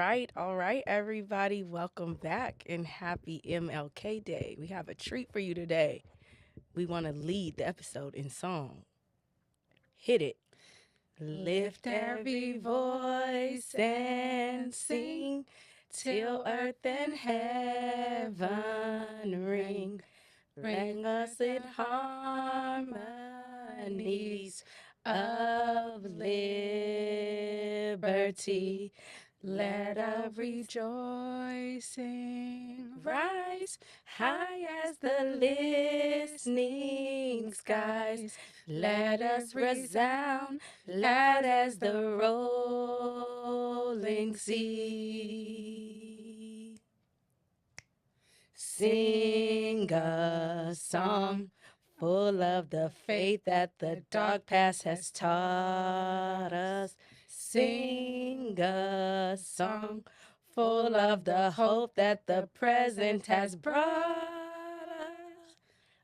all right, everybody. Welcome back and happy MLK Day. We have a treat for you today. We want to lead the episode in song. Hit it. Lift every voice and sing till earth and heaven ring. Bring us in harmonies of liberty. Let a rejoicing rise high as the listening skies. Let us resound loud as the rolling sea. Sing a song full of the faith that the dark past has taught us. Sing a song full of the hope that the present has brought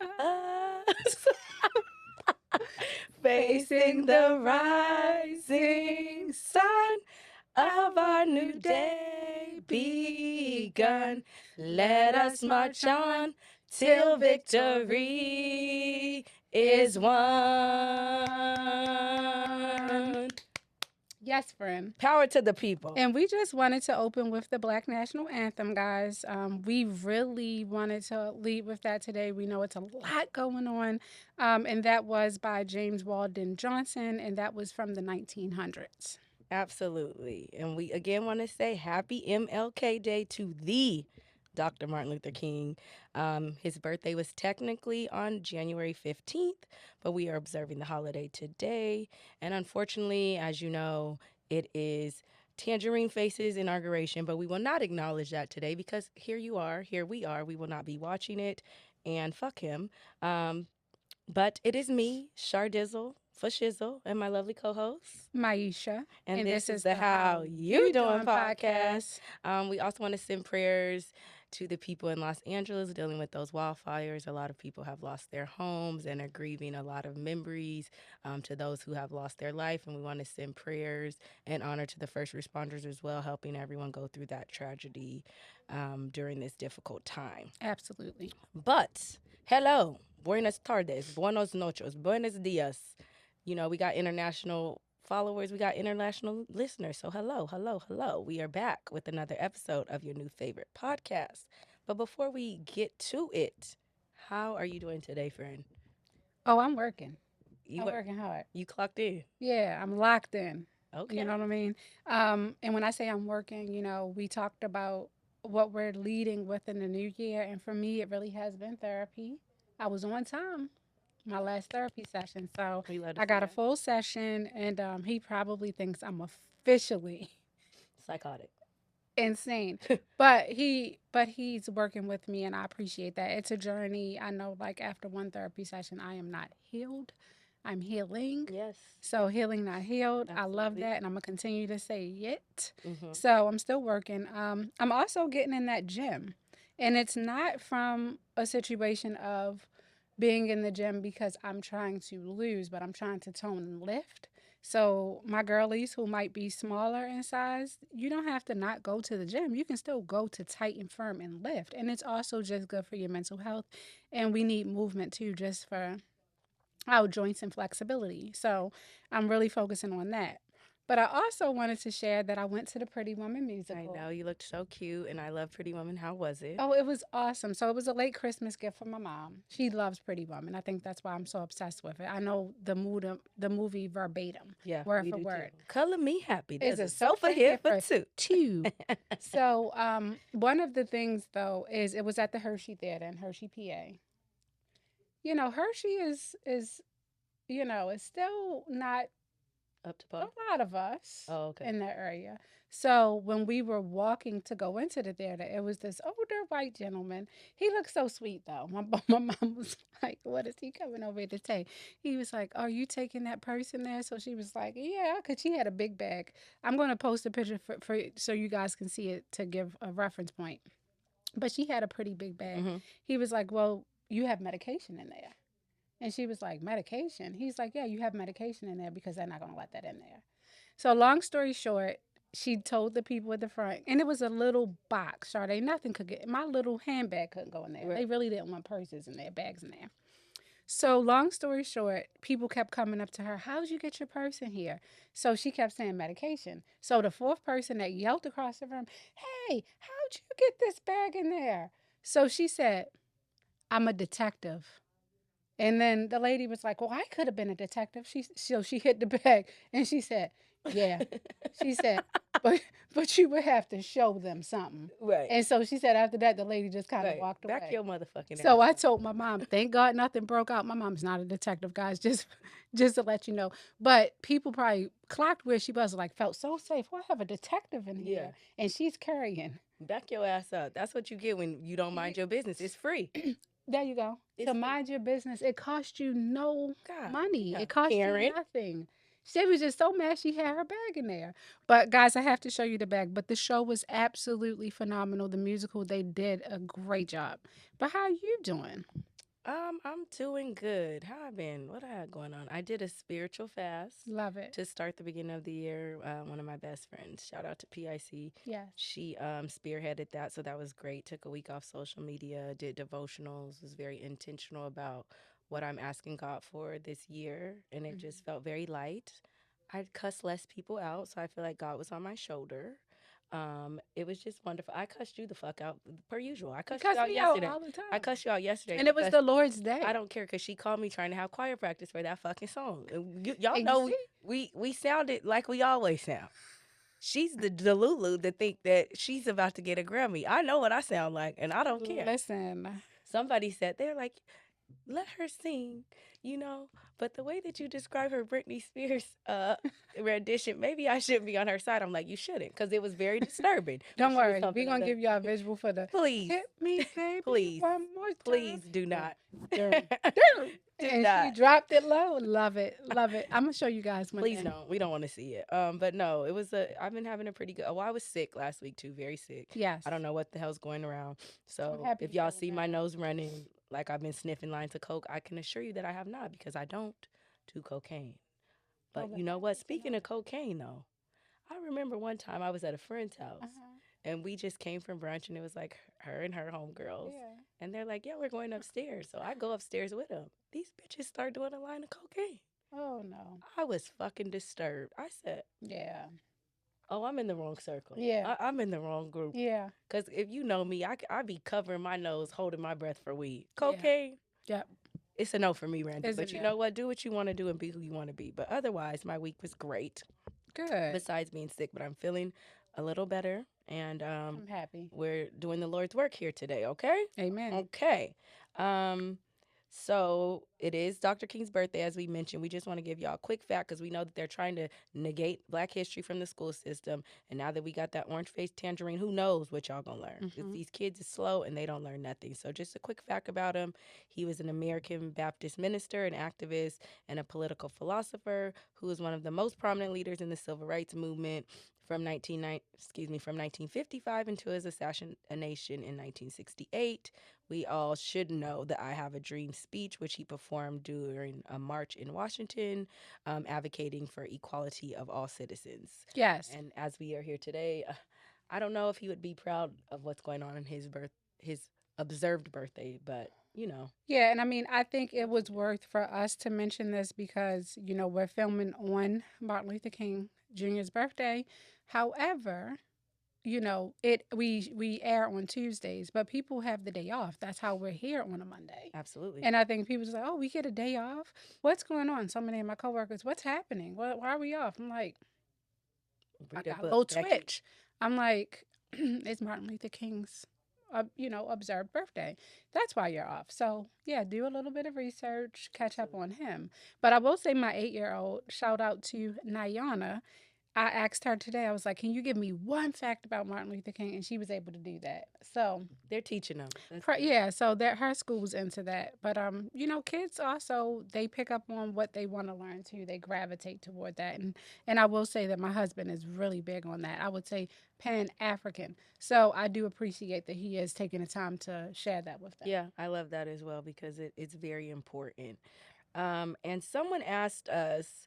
us. Facing the rising sun of our new day begun. Let us march on till victory is won. Yes, friend. Power to the people. And we just wanted to open with the Black National Anthem, guys. We really wanted to lead with that today. We know it's a lot going on. And that was by James Weldon Johnson, and that was from the 1900s. Absolutely. And we again want to say happy MLK Day to the Dr. Martin Luther King. His birthday was technically on January 15th, but we are observing the holiday today. And unfortunately, as you know, it is Tangerine Face's inauguration, but we will not acknowledge that today because here we are. We will not be watching it, and fuck him. But it is me, Shardizzle, for Shizzle, and my lovely co-host. Maisha. And this is the How You Doing podcast. We also want to send prayers to the people in Los Angeles dealing with those wildfires. A lot of people have lost their homes and are grieving a lot of memories to those who have lost their life. And we want to send prayers and honor to the first responders as well, helping everyone go through that tragedy during this difficult time. Absolutely. But hello, buenas tardes, buenos noches, buenos dias. You know, we got international followers, we got international listeners. So hello, hello, hello. We are back with another episode of your new favorite podcast. But before we get to it, how are you doing today, friend? Oh, I'm working. I'm working hard. You clocked in. Yeah, I'm locked in. Okay. You know what I mean? And when I say I'm working, we talked about what we're leading with in the new year. And for me, it really has been therapy. I was on time, my last therapy session. So I got a full session, and he probably thinks I'm officially psychotic, insane. but he's working with me, and I appreciate that. It's a journey. I know, like, after one therapy session, I am not healed. I'm healing. Yes. So healing, not healed. Absolutely. I love that, and I'm gonna continue to say it. Mm-hmm. So I'm still working. I'm also getting in that gym, and it's not from a situation of being in the gym because I'm trying to lose, but I'm trying to tone and lift. So my girlies who might be smaller in size, you don't have to not go to the gym. You can still go to tight and firm and lift, and it's also just good for your mental health. And we need movement too, just for our joints and flexibility. So I'm really focusing on that. But I also wanted to share that I went to the Pretty Woman musical. I know, you looked so cute, and I love Pretty Woman. How was it? Oh, it was awesome. So it was a late Christmas gift for my mom. She loves Pretty Woman. I think that's why I'm so obsessed with it. I know the movie verbatim, word for word. Color me happy. There's There's a a sofa here for two. So one of the things though is it was at the Hershey Theater in Hershey, PA. Hershey is is still not up to par. A lot of us okay. in that area. So when we were walking to go into the theater, it was this older white gentleman. He looked so sweet though. My mom was like, "What is he coming over here to take?" He was like, "Are you taking that person there?" So she was like, "Yeah," because she had a big bag. I'm going to post a picture for so you guys can see it to give a reference point. But she had a pretty big bag. Mm-hmm. He was like, "Well, you have medication in there." And she was like, medication? He's like, yeah, you have medication in there because they're not going to let that in there. So long story short, she told the people at the front, and it was a little box. Sade, nothing could get my little handbag couldn't go in there. Right. They really didn't want purses in there, bags in there. So long story short, people kept coming up to her. How'd you get your purse in here? So she kept saying medication. So the fourth person that yelled across the room, "Hey, how'd you get this bag in there?" So she said, "I'm a detective." And then the lady was like, "Well, I could have been a detective." So she hit the bag and she said, "Yeah." She said, "But you would have to show them something." Right. And so she said after that the lady just kind of Right. walked Back away. your motherfucking So ass I up. told my mom, "Thank God nothing broke out." My mom's not a detective, guys, just to let you know. But people probably clocked where she was, like felt so safe. Well, I have a detective in Yeah. here and she's carrying. Back your ass up. That's what you get when you don't mind your business. It's free. There you go. It's To free. mind your business, it cost you no God money. damn. It cost you Karen. nothing. She was just so mad she had her bag in there. But guys, I have to show you the bag. But the show was absolutely phenomenal. The musical, they did a great job. But how are you doing? I'm doing good. How I been? What I had going on? I did a spiritual fast Love it. to start the beginning of the year. One of my best friends, shout out to PIC. Yes. She spearheaded that, so that was great. Took a week off social media, did devotionals, was very intentional about what I'm asking God for this year, and it Mhm. just felt very light. I cussed less people out, so I feel like God was on my shoulder. It was just wonderful. I cussed you the fuck out per usual. I You cussed you cuss out me out yesterday. all the I time. cussed you out yesterday And it was because the Lord's I day. don't care because she called me trying to have choir practice for that fucking song. And y'all And you know see? we sounded like we always sound. She's the Delulu that think that she's about to get a Grammy. I know what I sound like, and I don't care. Listen. Somebody said they're like, let her sing, you know. But the way that you describe her Britney Spears rendition, maybe I shouldn't be on her side. I'm like, you shouldn't, because it was very disturbing when Don't she was worry. We're humping on going to the. give y'all a visual for the Please, hit me, baby, please, one more time. please do Dun, not. dun, dun. Do And she not. dropped it low. Love it. Love it. I'm going to show you guys one Please day. don't. We don't want to see it. But no, it was a. I've been having a pretty good. Well, I was sick last week too, very sick. Yes. I don't know what the hell's going around. I'm So happy if to y'all hear see my that. nose running like I've been sniffing lines of coke, I can assure you that I have not because I don't do cocaine. Well, But we're you know what? happy to Speaking know. of cocaine, though, I remember one time I was at a friend's house Uh-huh. and we just came from brunch and it was like her and her homegirls. Yeah. And they're like, yeah, we're going upstairs. So I go upstairs with them. These bitches start doing a line of cocaine. Oh, no. I was fucking disturbed. I said, Yeah. oh, I'm in the wrong circle. Yeah. I'm in the wrong group. Yeah. Because if you know me, I be covering my nose, holding my breath for weed. Yeah. Cocaine, Yep. it's a no for me, Randy. Is But it you now? know what? Do what you want to do and be who you want to be. But otherwise, my week was great. Good. Besides being sick, but I'm feeling a little better. And I'm happy. we're doing the Lord's work here today, okay? Amen. Okay. Um, so it is Dr. King's birthday, as we mentioned. We just want to give y'all a quick fact because we know that they're trying to negate Black history from the school system. And now that we got that orange faced tangerine, who knows what y'all gonna learn? 'Cause Hmm. these kids is slow and they don't learn nothing. So just a quick fact about him: he was an American Baptist minister, an activist, and a political philosopher who was one of the most prominent leaders in the civil rights movement from 1955 until his assassination in 1968. We all should know that I Have a Dream speech, which he performed during a march in Washington, advocating for equality of all citizens. Yes. And as we are here today, I don't know if he would be proud of what's going on in his observed birthday, but you know, Yeah, and I mean, I think it was worth for us to mention this because, we're filming on Martin Luther King Jr.'s birthday. However, we air on Tuesdays, but people have the day off. That's how we're here on a Monday. absolutely. And I think people just like, oh, we get a day off. What's going on? So many of my coworkers, what's happening? Why are we off? I'm like, I Read a got a book, little Becky. twitch. I'm like, it's Martin Luther King's, observed birthday. That's why you're off. So yeah, do a little bit of research, catch up on him. But I will say, my 8-year-old, shout out to Nayana. I asked her today, I was like, can you give me one fact about Martin Luther King? And she was able to do that. So, They're teaching them. That's good. yeah, so that her school's into that. But, kids also, they pick up on what they want to learn too. They gravitate toward that. And I will say that my husband is really big on that. I would say Pan African. So I do appreciate that he is taking the time to share that with them. Yeah, I love that as well because it's very important. And someone asked us,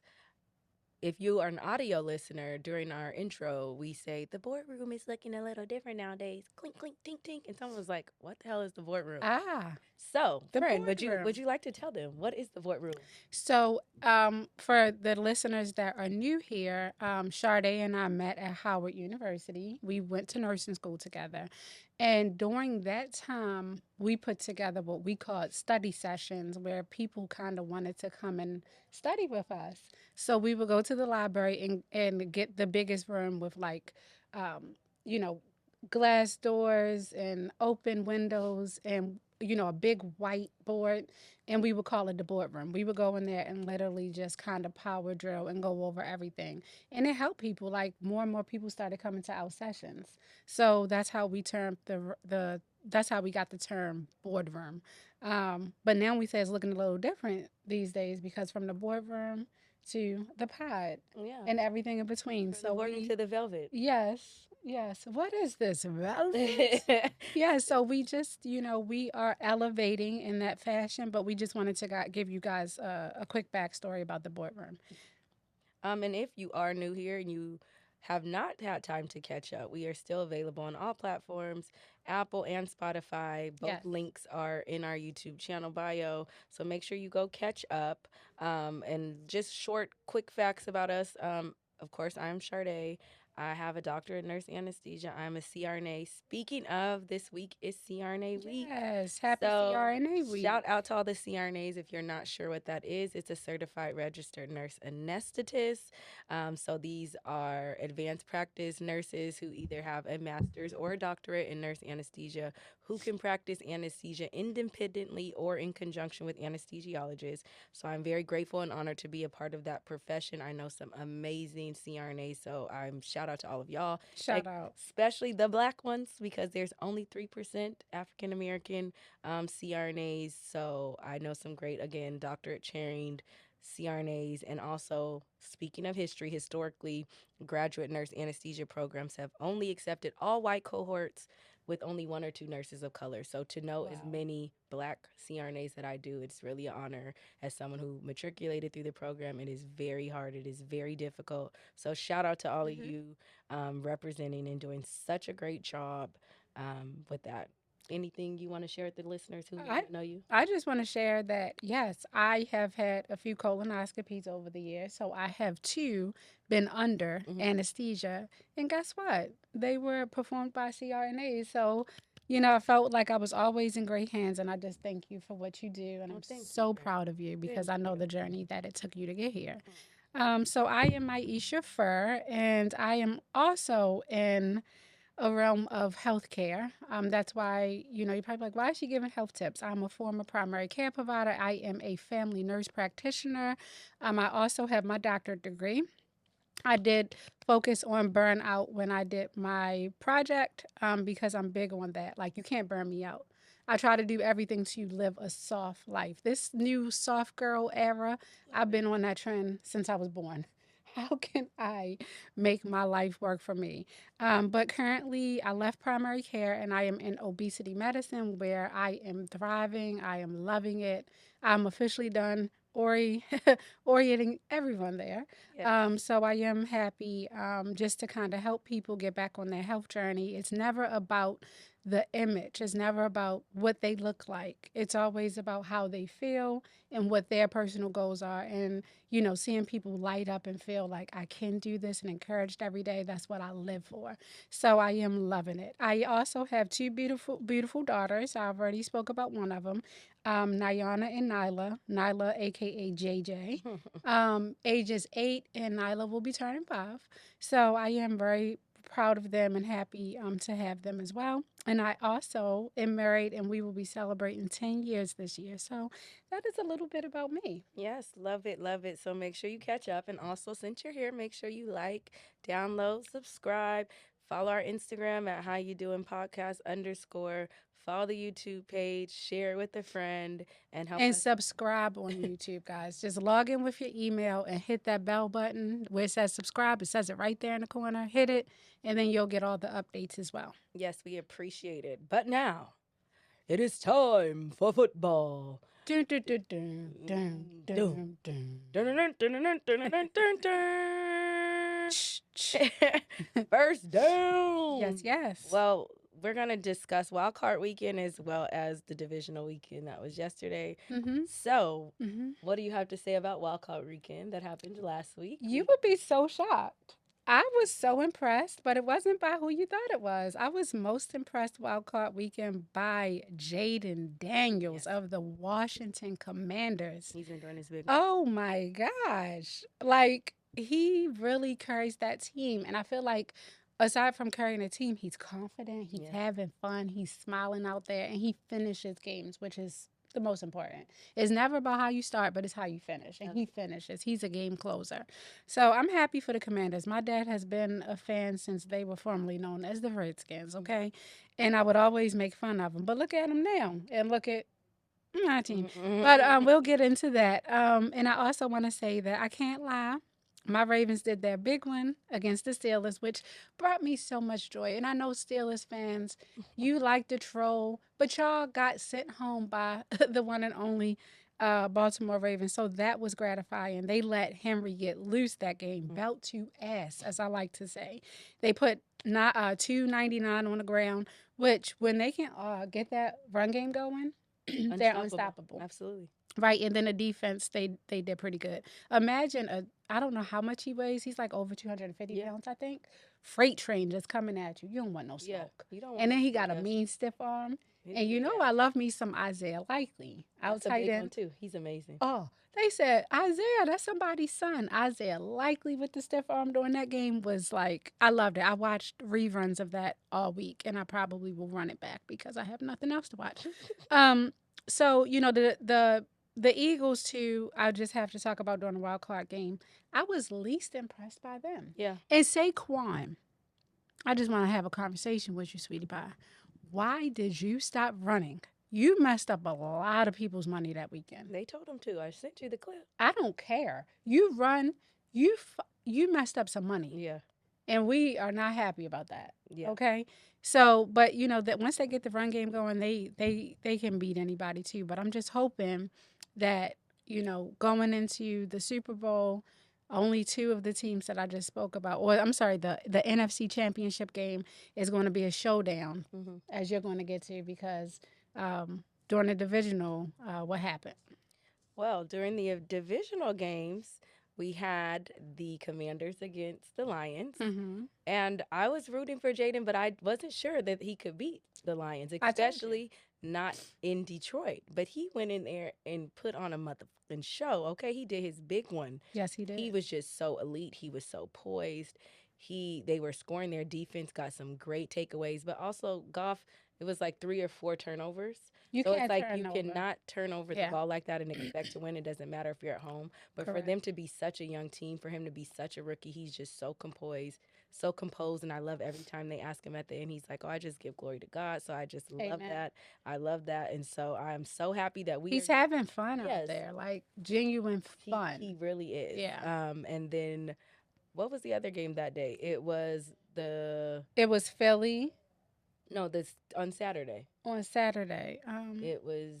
if you are an audio listener, during our intro, we say the boardroom is looking a little different nowadays. Clink, clink, tink, tink. And someone was like, what the hell is the boardroom? Ah, So, the friend, would boardroom. you like to tell them what is the boardroom? So, for the listeners that are new here, Sade and I met at Howard University. We went to nursing school together. And during that time, we put together what we called study sessions where people kind of wanted to come and study with us. So, we would go to the library and get the biggest room with, like, um, you know, glass doors and open windows and, a big whiteboard, and we would call it the boardroom. We would go in there and literally just kind of power drill and go over everything. And it helped people. Like more and more people started coming to our sessions. So that's how we termed the that's how we got the term boardroom. But now we say it's looking a little different these days because from the boardroom to the pod Yeah. and everything in between. From the So boardroom to the velvet. yes. What is this velvet? Yeah, so we just, we are elevating in that fashion, but we just wanted to give you guys a quick backstory about the boardroom. And if you are new here and you have not had time to catch up, we are still available on all platforms, Apple and Spotify. Both Yes. links are in our YouTube channel bio. So make sure you go catch up. And just short, quick facts about us. Of course, I'm Sade. I have a doctorate in nurse anesthesia. I'm a CRNA. Speaking of, this week is CRNA week. Yes, happy So, CRNA week. shout out to all the CRNAs. If you're not sure what that is, it's a certified registered nurse anesthetist. So these are advanced practice nurses who either have a master's or a doctorate in nurse anesthesia who can practice anesthesia independently or in conjunction with anesthesiologists. So I'm very grateful and honored to be a part of that profession. I know some amazing CRNAs, so I'm shout out to all of y'all. Shout out. Especially the black ones, because there's only 3% African American CRNAs. So I know some great, again, doctorate trained CRNAs. And also, speaking of history, historically, graduate nurse anesthesia programs have only accepted all white cohorts with only one or two nurses of color. So to know as Wow. many black CRNAs that I do, it's really an honor as someone who matriculated through the program. It is very hard. It is very difficult. So shout out to all of you representing and doing such a great job with that. Anything you want to share with the listeners who I know you? I just want to share that yes, I have had a few colonoscopies over the years, so I have too been under anesthesia, and guess what? They were performed by CRNAs, so I felt like I was always in great hands, and I just thank you for what you do, and Oh, I'm thank so you. proud of you because Thank I know you. the journey that it took you to get here. So I am Maisha Fur, and I am also in a realm of healthcare. That's why, you're probably like, why is she giving health tips? I'm a former primary care provider. I am a family nurse practitioner. I also have my doctorate degree. I did focus on burnout when I did my project because I'm big on that. Like, you can't burn me out. I try to do everything to live a soft life. This new soft girl era, I've been on that trend since I was born. How can I make my life work for me? But currently, I left primary care and I am in obesity medicine where I am thriving. I am loving it. I'm officially done orienting everyone there. Yes. So I am happy just to kind of help people get back on their health journey. It's never about the image. It's never about what they look like. It's always about how they feel and what their personal goals are. And, seeing people light up and feel like I can do this and encouraged every day, that's what I live for. So I am loving it. I also have two beautiful, beautiful daughters. I already spoke about one of them, Nyana and Nyla. Nyla, aka JJ, ages 8, and Nyla will be turning 5. So I am very proud of them and happy to have them as well. And I also am married, and we will be celebrating 10 years this year. So that is a little bit about me. Yes, love it, love it. So make sure you catch up. And also, since you're here, make sure you like, download, subscribe, follow our Instagram at How You Doing Podcast _ follow the YouTube page, share it with a friend, and help And us. subscribe on YouTube, guys. Just log in with your email and hit that bell button where it says subscribe. It says it right there in the corner. Hit it, and then you'll get all the updates as well. Yes, we appreciate it. But now, It is time for football. Dun, dun, dun, dun, dun, dun, dun. Dun, dun, dun, dun, dun, dun, dun, dun. Shh, shh. First down. Yes, yes. Well, we're going to discuss Wild Card Weekend as well as the divisional weekend that was yesterday. Mm-hmm. So, Mm-hmm. what do you have to say about Wild Card Weekend that happened last week? You would be so shocked. I was so impressed, but it wasn't by who you thought it was. I was most impressed Wild Card Weekend by Jaden Daniels of the Washington Commanders. He's been doing his big. Oh my gosh. Like, he really carries that team. And I feel like, aside from carrying a team, he's confident, he's having fun, he's smiling out there, and he finishes games, which is the most important. It's never about how you start, but it's how you finish. And he finishes. He's a game closer. So I'm happy for the Commanders. My dad has been a fan since they were formerly known as the Redskins, okay? And I would always make fun of them. But look at them now. And look at my team. But we'll get into that. And I also want to say that I can't lie. My Ravens did their big one against the Steelers, which brought me so much joy. And I know Steelers fans, you like to troll, but y'all got sent home by the one and only Baltimore Ravens. So that was gratifying. They let Henry get loose that game, belt to ass, as I like to say. They put $2.99 on the ground, which when they can get that run game going, they're unstoppable. Absolutely. Right, and then the defense, they did pretty good. Imagine I don't know how much he weighs. He's like over 250 pounds, I think. Freight train just coming at you. You don't want no smoke. You don't want and then he got a mean stiff arm. And you know I love me some Isaiah Likely. That's a big one too. He's amazing. Oh, they said, Isaiah, that's somebody's son. Isaiah Likely with the stiff arm during that game was like, I loved it. I watched reruns of that all week, and I probably will run it back because I have nothing else to watch. So, you know, the Eagles, too, I just have to talk about during the wild card game. I was least impressed by them. Yeah. And Saquon, I just want to have a conversation with you, sweetie pie. Why did you stop running? You messed up a lot of people's money that weekend. They told him to. I sent you the clip. I don't care. You run. You messed up some money. Yeah. And we are not happy about that. Yeah. Okay. So, but you know that once they get the run game going, they can beat anybody too. But I'm just hoping that, you know, going into the Super Bowl, only two of the teams that I just spoke about, or I'm sorry, the NFC Championship game is going to be a showdown, as you're going to get to, because during the divisional, what happened? Well, during the divisional games, we had the Commanders against the Lions. And I was rooting for Jaden, but I wasn't sure that he could beat the Lions, especially not in Detroit. But he went in there and put on a motherfucking show. Okay, he did his big one. Yes, he did. He was just so elite. He was so poised. They were scoring. Their defense got some great takeaways, but also Goff, it was like 3 or 4 turnovers. So it's like you cannot turn over the ball like that and expect to win. It doesn't matter if you're at home. But for them to be such a young team, for him to be such a rookie, he's just so composed. And I love every time they ask him at the end, he's like, oh, I just give glory to God. So I just love that. I love that. And so I'm so happy that he's having fun out there, like genuine fun. He really is. Yeah. And then what was the other game that day? It was Philly. No, on Saturday. On Saturday. It was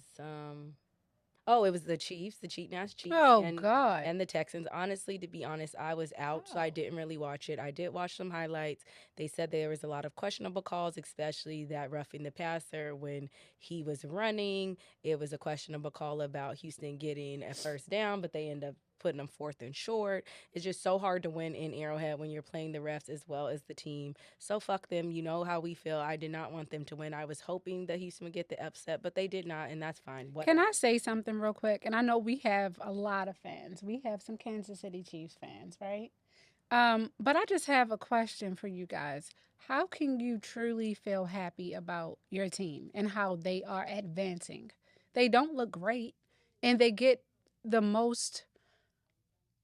it was the Chiefs, the cheating ass Chiefs. Oh, God. And the Texans. Honestly, to be honest, I was out, so I didn't really watch it. I did watch some highlights. They said there was a lot of questionable calls, especially that roughing the passer when he was running. It was a questionable call about Houston getting a first down, but they end up putting them 4th and short. It's just so hard to win in Arrowhead when you're playing the refs as well as the team. So fuck them. You know how we feel. I did not want them to win. I was hoping that Houston would get the upset, but they did not, and that's fine. Can I say something real quick? And I know we have a lot of fans. We have some Kansas City Chiefs fans, right? But I just have a question for you guys. How can you truly feel happy about your team and how they are advancing? They don't look great, and they get the most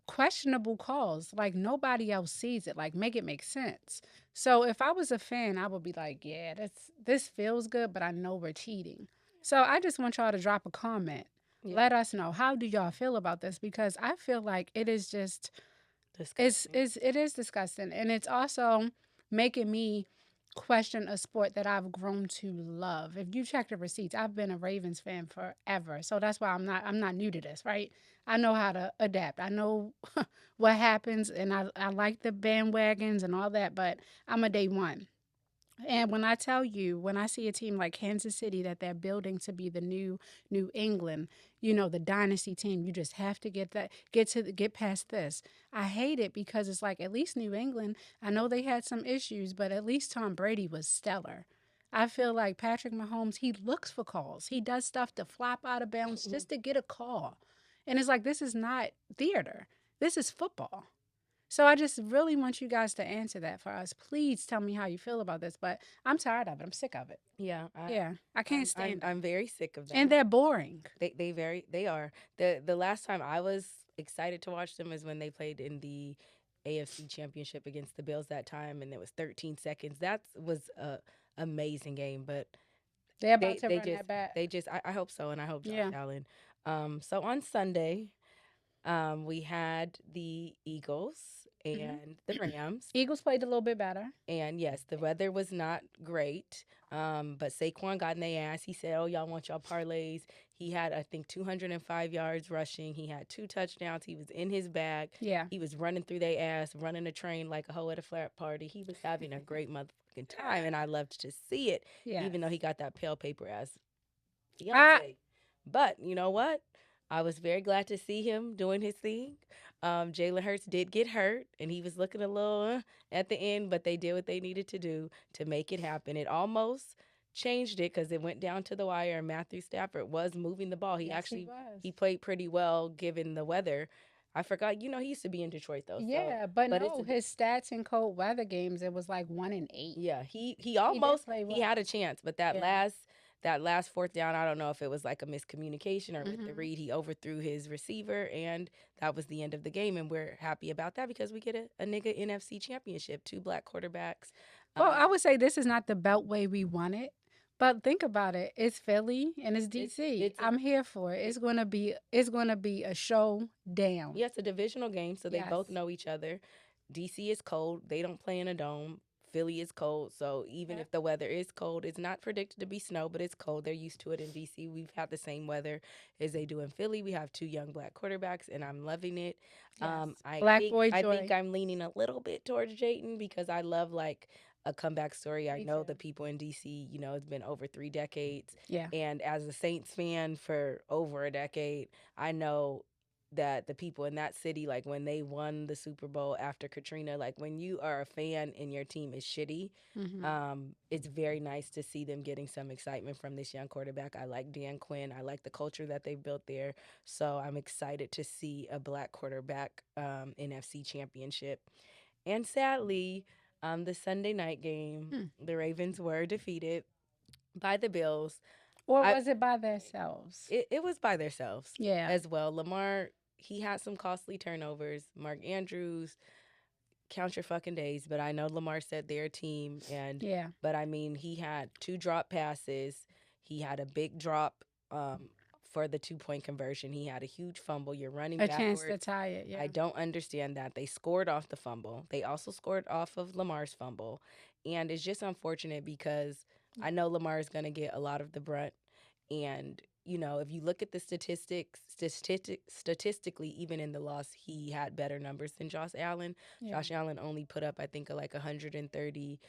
questionable calls. Like, nobody else sees it. Like, make it make sense. So if I was a fan, I would be like, yeah, this feels good, but I know we're cheating. So I just want y'all to drop a comment. Yeah. Let us know, how do y'all feel about this? Because I feel like it is just disgusting. It is disgusting. And it's also making me question a sport that I've grown to love. If you check the receipts, I've been a Ravens fan forever. So that's why I'm not new to this, right? I know how to adapt. I know what happens and I like the bandwagons and all that, but I'm a day one. And when I tell you, when I see a team like Kansas City that they're building to be the new New England, the dynasty team, you just have to get past this. I hate it because it's like at least New England, I know they had some issues, but at least Tom Brady was stellar. I feel like Patrick Mahomes, he looks for calls. He does stuff to flop out of bounds just to get a call. And it's like this is not theater. This is football. So I just really want you guys to answer that for us. Please tell me how you feel about this, but I'm tired of it. I'm sick of it. Yeah, Yeah, I can't stand them. I'm very sick of And them. they're boring. They are. The last time I was excited to watch them is when they played in the AFC Championship against the Bills that time, and it was 13 seconds. That was a amazing game, but They're about they to they run just that back. they just I hope so, and I hope Josh Yeah. Allen. So on Sunday, we had the Eagles Hmm. and the Rams. Eagles played a little bit better. And yes, the weather was not great. But Saquon got in their ass. He said, "Oh, y'all want y'all parlays?" He had, I think, 205 yards rushing. He had 2 touchdowns. He was in his bag. Yeah. He was running through their ass, running a train like a hoe at a flat party. He was having a great motherfucking time, and I loved to see it, Yes. even though he got that pale paper ass I fiance. But you know what? I was very glad to see him doing his thing. Jalen Hurts did get hurt, and he was looking a little at the end, but they did what they needed to do to make it happen. It almost changed it because it went down to the wire, and Matthew Stafford was moving the ball. He Yes, he actually was. he played pretty well given the weather. I forgot, he used to be in Detroit though, so Yeah, but but it's no, his stats in cold weather games, it was like 1-8. yeah, he He did almost play he well. had a chance, but that Yeah. last fourth down, I don't know if it was like a miscommunication or with the Hmm. read, he overthrew his receiver, and that was the end of the game. And we're happy about that because we get a nigga NFC championship, two black quarterbacks. Well, I Um, would say this is not the beltway we wanted, but think about it. It's Philly and it's it's DC. it's a I'm here for it. it, It's gonna be a show down. yeah, it's a divisional game, so they Yes. both know each other. DC is cold; they don't play in a dome. Philly is cold, so even Yep. if the weather is cold, it's not predicted to be snow, but it's cold. They're used to it in DC. We've had the same weather as they do in Philly. We have two young black quarterbacks, and I'm loving it. Yes. I Black think boy I think joy. I'm leaning a little bit towards Jayton because I love like a comeback story. I Me know too. the people in DC. It's been over 3 decades, Yeah. and as a Saints fan for over a decade, I know that the people in that city, like when they won the Super Bowl after Katrina, like when you are a fan and your team is shitty, Hmm. it's very nice to see them getting some excitement from this young quarterback. I like Dan Quinn. I like the culture that they've built there. So I'm excited to see a black quarterback NFC championship. And sadly, the Sunday night game, Hmm. the Ravens were defeated by the Bills. Or I was it by themselves? it was by themselves Yeah. as well. Lamar, he had some costly turnovers. Mark Andrews, count your fucking days. But I know Lamar said they're a team, Yeah. but I mean he had two drop passes. He had a big drop for the 2 point conversion. He had a huge fumble. You're running A chance to backwards. tie it. I Yeah. don't understand that. They scored off the fumble. They also scored off of Lamar's fumble. And it's just unfortunate because I know Lamar is going to get a lot of the brunt. And, if you look at the statistically, even in the loss, he had better numbers than Josh Allen. Yeah. Josh Allen only put up, I think, like 130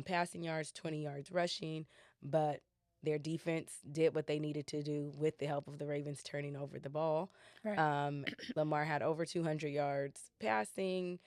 passing yards, 20 yards rushing. But their defense did what they needed to do with the help of the Ravens turning over the ball. Right. Um, Lamar had over 200 yards passing.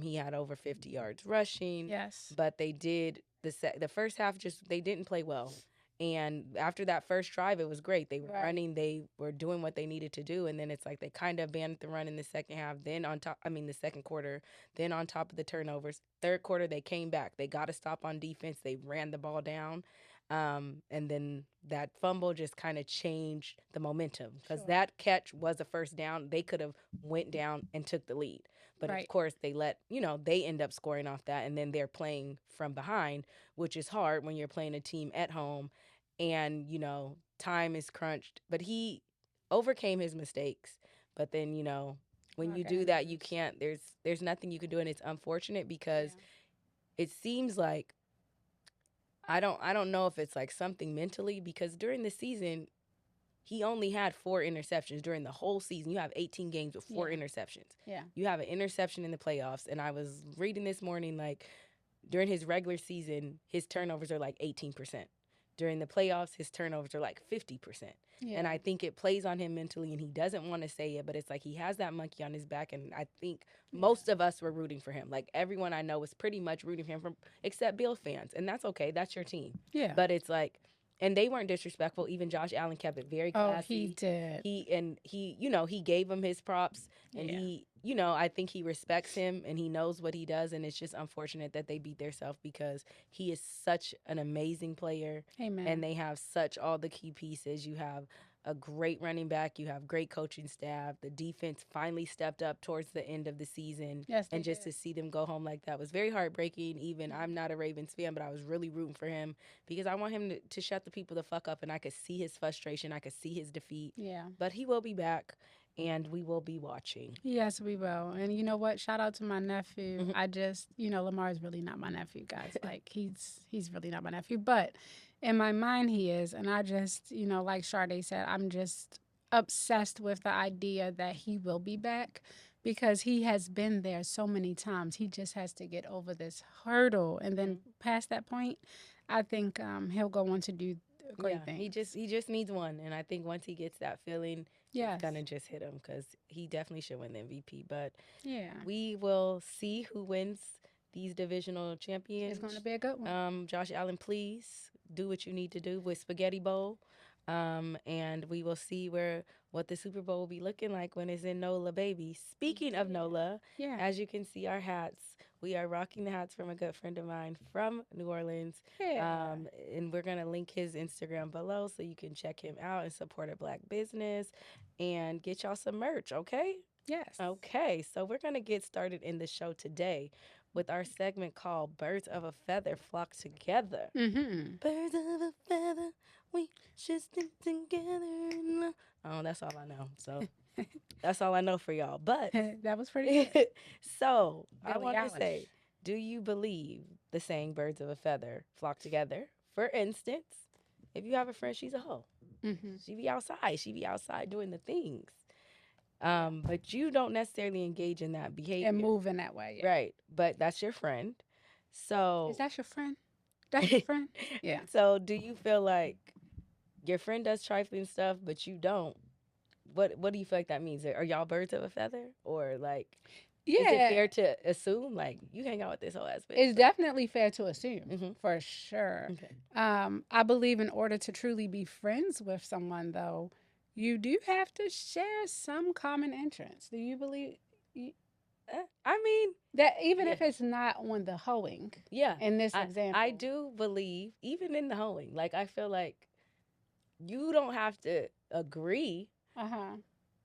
He had over 50 yards rushing. Yes. But they did the first half, just they didn't play well. And after that first drive, it was great. They were Right. running, they were doing what they needed to do, and then it's like they kind of abandoned the run in the second half. Then the second quarter. Then on top of the turnovers, third quarter they came back. They got a stop on defense. They ran the ball down, and then that fumble just kind of changed the momentum because Sure. that catch was a first down. They could have went down and took the lead, but of Right. course they end up scoring off that, and then they're playing from behind, which is hard when you're playing a team at home and time is crunched, but he overcame his mistakes. But then when you Mark do that, you Andrews. can't there's nothing you can do, and it's unfortunate because Yeah. it seems like I don't know if it's like something mentally, because during the season he only had 4 interceptions during the whole season. You have 18 games with 4 interceptions. Yeah. You have an interception in the playoffs, and I was reading this morning, like, during his regular season, his turnovers are like 18%. During the playoffs, his turnovers are like 50%. Yeah. And I think it plays on him mentally, and he doesn't want to say it, but it's like he has that monkey on his back. And I think most of us were rooting for him. Like, everyone I know was pretty much rooting for him, except Bill fans. And that's okay. That's your team. Yeah. But it's like, and they weren't disrespectful. Even Josh Allen kept it very classy. Oh, he did. He gave him his props, and I think he respects him, and he knows what he does. And it's just unfortunate that they beat themselves, because he is such an amazing player. Amen. And they have such all the key pieces. You have a great running back. You have great coaching staff. The defense finally stepped up towards the end of the season. Yes, and just to see them go home like that was very heartbreaking. Even I'm not a Ravens fan, but I was really rooting for him, because I want him to shut the people the fuck up, and I could see his frustration. I could see his defeat. Yeah. But he will be back, and we will be watching. Yes, we will. And you know what? Shout out to my nephew. I just, Lamar is really not my nephew, guys. Like, he's really not my nephew. But in my mind, he is. And I just, like Sade said, I'm just obsessed with the idea that he will be back, because he has been there so many times. He just has to get over this hurdle. And then past that point, I think he'll go on to do great things. He just needs one. And I think once he gets that feeling, yes, it's going to just hit him, because he definitely should win the MVP. But yeah, we will see who wins these divisional champions. It's going to be a good one. Josh Allen, please do what you need to do with Spaghetti Bowl. And we will see what the Super Bowl will be looking like when it's in NOLA, baby. Speaking of NOLA, as you can see our hats, we are rocking the hats from a good friend of mine from New Orleans. Yeah. And we're going to link his Instagram below so you can check him out and support a Black business and get y'all some merch, okay? Yes. Okay, so we're going to get started in the show today with our segment called Birds of a Feather Flock Together. Mm-hmm. Birds of a feather, we should stick together. Oh, that's all I know. So that's all I know for y'all. But that was pretty good. So Billie I want Eilish. to say, do you believe the saying birds of a feather flock together? For instance, if you have a friend, she's a hoe. Mm-hmm. She be outside doing the things. But you don't necessarily engage in that behavior. And move in that way. Yeah. Right. But that's your friend. So Is that your friend? That's your friend? Yeah. So do you feel like your friend does trifling stuff, but you don't? What do you feel like that means? Are y'all birds of a feather? Or like, is it fair to assume like you hang out with this whole ass bitch? It's definitely fair to assume, Mm-hmm. for sure. Okay. I believe in order to truly be friends with someone, though, you do have to share some common interests. Do you believe? I mean, that even if it's not on the hoeing, yeah. In this example, I do believe even in the hoeing, like I feel like you don't have to agree,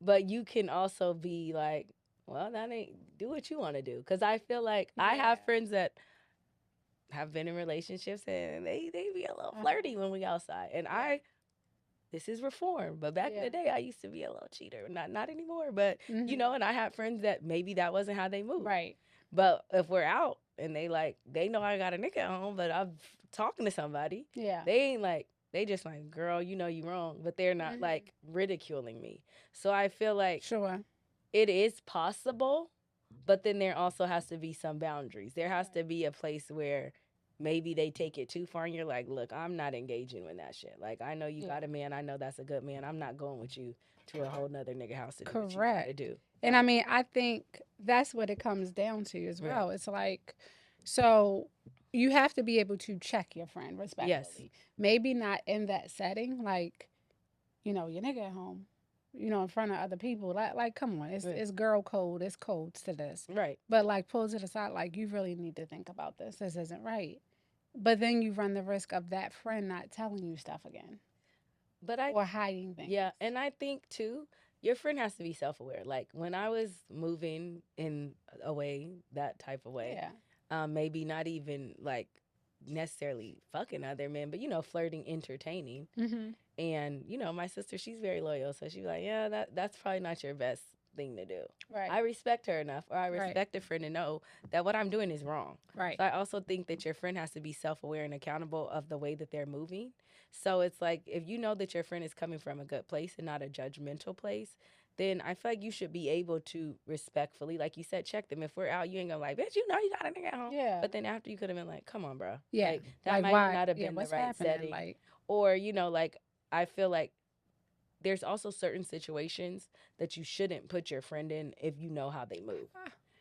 but you can also be like, well, that ain't, do what you want to do. Because I feel like I have friends that have been in relationships and they be a little flirty when we outside, and this is reform, but back in the day, I used to be a little cheater. Not anymore, but, and I had friends that maybe that wasn't how they moved. Right. But if we're out and they know I got a nigga at home, but I'm talking to somebody, they ain't like, they just like, girl, you know you wrong. But they're not like ridiculing me. So I feel like it is possible, but then there also has to be some boundaries. There has to be a place where maybe they take it too far and you're like, look, I'm not engaging with that shit. Like, I know you got a man. I know that's a good man. I'm not going with you to a whole nother nigga house to do what you gotta do. And I mean, I think that's what it comes down to as well. Right. It's like, so you have to be able to check your friend respectfully. Yes. Maybe not in that setting, like, your nigga at home, in front of other people. Like come on, it's girl code, it's codes to this. Right. But like pull to the side, like you really need to think about this. This isn't right. But then you run the risk of that friend not telling you stuff again. Or hiding things. Yeah, and I think too, your friend has to be self-aware. Like when I was moving in a way, that type of way, maybe not even like necessarily fucking other men, but flirting, entertaining. Mm-hmm. And my sister, she's very loyal, so she's like, yeah, that's probably not your best thing to do. Right. I respect her enough, or I Right. respect a friend to know that what I'm doing is wrong. Right. So I also think that your friend has to be self-aware and accountable of the way that they're moving. So it's like if you know that your friend is coming from a good place and not a judgmental place, then I feel like you should be able to respectfully, like you said, check them. If we're out, you ain't gonna like, bitch, you know you got a nigga at home. Yeah. But then after you could have been like, come on, bro. Yeah. Like that Like might why? not have Yeah. been the What's right happening? setting. Like, Or, like I feel like there's also certain situations that you shouldn't put your friend in if you know how they move.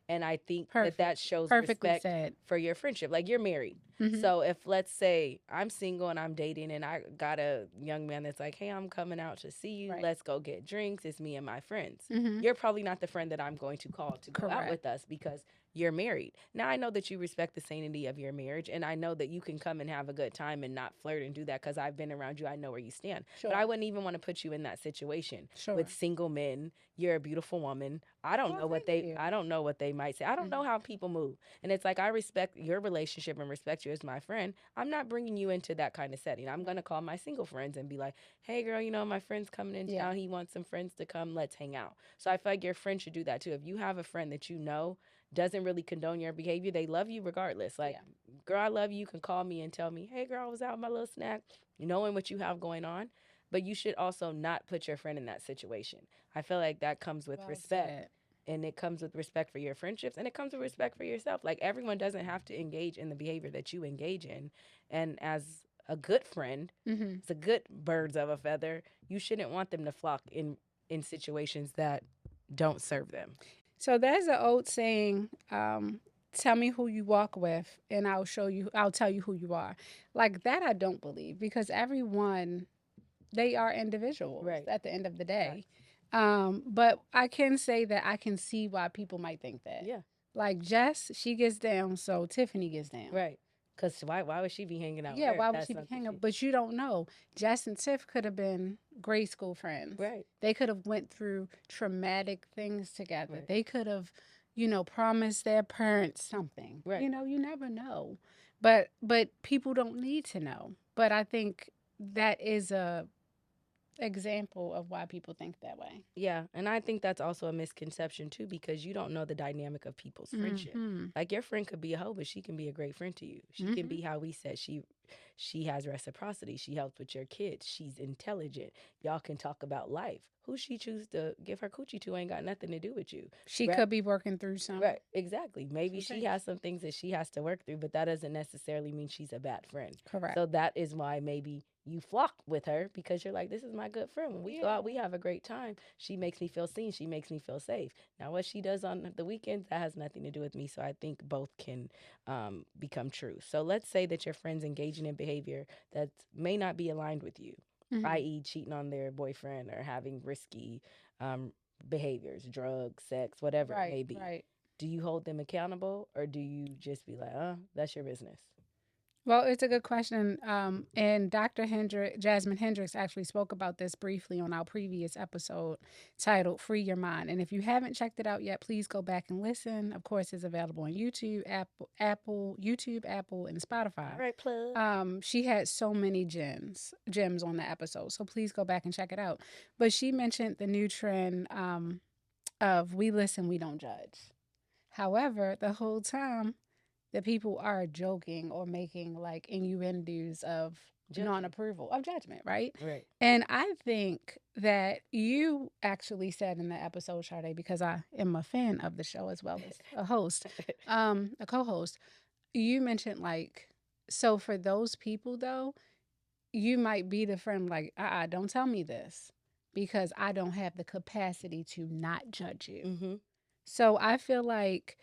And I think perfect. that shows Perfectly respect said. for your friendship. Like you're married. Mhm. So if let's say I'm single and I'm dating and I got a young man that's like, hey, I'm coming out to see you. Right. Let's go get drinks. It's me and my friends. Mhm. You're probably not the friend that I'm going to call to go out Correct. with us because you're married. Now I know that you respect the sanctity of your marriage and I know that you can come and have a good time and not flirt and do that because I've been around you. I know where you stand. Sure. But I wouldn't even want to put you in that situation Sure. with single men. You're a beautiful woman. I don't Well, know what thank they you. I don't know what they might say. I don't know how people move. And it's like I respect your relationship and respect you as my friend. I'm not bringing you into that kind of setting. I'm going to call my single friends and be like, "Hey girl, my friend's coming in Yeah. town. He wants some friends to come. Let's hang out." So I feel like your friend should do that too. If you have a friend that you know doesn't really condone your behavior, they love you regardless. Like, girl, I love you. You can call me and tell me, "Hey girl, I was out with my little snack," knowing what you have going on. But you should also not put your friend in that situation. I feel like that comes with Well respect. said. And it comes with respect for your friendships and it comes with respect for yourself. Like everyone doesn't have to engage in the behavior that you engage in. And as a good friend, Mhm. it's a good birds of a feather, you shouldn't want them to flock in situations that don't serve them. So there's an old saying, tell me who you walk with and I'll tell you who you are. Like that I don't believe because everyone they are individuals Right. at the end of the day. But I can say that I can see why people might think that. Yeah. Like Jess, she gets down, so Tiffany gets down. Right. Because why would she be hanging out Yeah, with her? why if would that's she be something hanging up? But you don't know. Jess and Tiff could have been grade school friends. Right. They could have went through traumatic things together. Right. They could have, promised their parents something. Right. You never know. But people don't need to know. But I think that is a example of why people think that way. Yeah, and I think that's also a misconception too because you don't know the dynamic of people's friendship. Mhm. Like your friend could be a hoe, but she can be a great friend to you. She can be how we said she has reciprocity. She helps with your kids. She's intelligent. Y'all can talk about life. Who she chooses to give her coochie to ain't got nothing to do with you. She Right. could be working through some. Right, exactly. Maybe some she things. has some things that she has to work through, but that doesn't necessarily mean she's a bad friend. Correct. So that is why maybe you flock with her because you're like, this is my good friend. When we go out, we have a great time. She makes me feel seen. She makes me feel safe. Now, what she does on the weekends, that has nothing to do with me. So I think both can become true. So let's say that your friend's engaging in behavior that may not be aligned with you, i.e., cheating on their boyfriend or having risky behaviors, drugs, sex, whatever it may be. Right. Do you hold them accountable or do you just be like, that's your business? Well, it's a good question. And Jasmine Hendricks actually spoke about this briefly on our previous episode titled Free Your Mind. And if you haven't checked it out yet, please go back and listen. Of course, it's available on YouTube, Apple, and Spotify. All right, plug. She had so many gems on the episode. So please go back and check it out. But she mentioned the new trend of we listen, we don't judge. However, the whole time, the people are joking or making like innuendos of non-approval, of judgment, right? Right. And I think that you actually said in the episode, Sade, because I am a fan of the show as well as a host, a co-host, you mentioned like, so for those people though, you might be the friend like, don't tell me this because I don't have the capacity to not judge you. Mm-hmm. So I feel like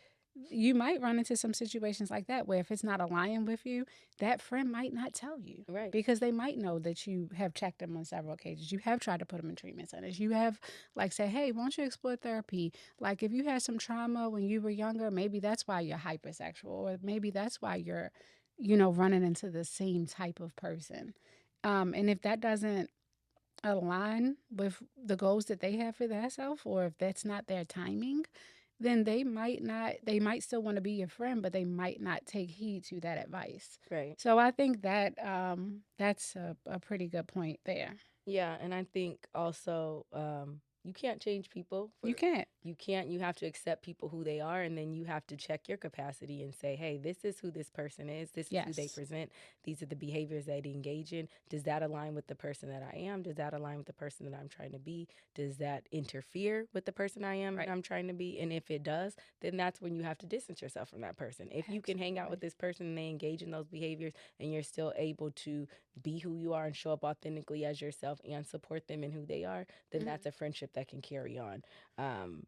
you might run into some situations like that where if it's not aligning with you, that friend might not tell you. Right. Because they might know that you have checked them on several occasions. You have tried to put them in treatment centers. You have like say, hey, won't you explore therapy? Like if you had some trauma when you were younger, maybe that's why you're hypersexual or maybe that's why you're, running into the same type of person. And if that doesn't align with the goals that they have for themselves or if that's not their timing, then they might still want to be your friend, but they might not take heed to that advice. Right. So I think that that's a pretty good point there. Yeah, and I think also You can't change people. You can't. You can't. You have to accept people who they are, and then you have to check your capacity and say, hey, this is who this person is. This is who they Yes. present. These are the behaviors they engage in. Does that align with the person that I am? Does that align with the person that I'm trying to be? Does that interfere with the person I am and Right. I'm trying to be? And if it does, then that's when you have to distance yourself from that person. If you can hang out with Absolutely. this person and they engage in those behaviors and you're still able to be who you are and show up authentically as yourself and support them in who they are, then Mhm. that's a friendship that can carry on. Um,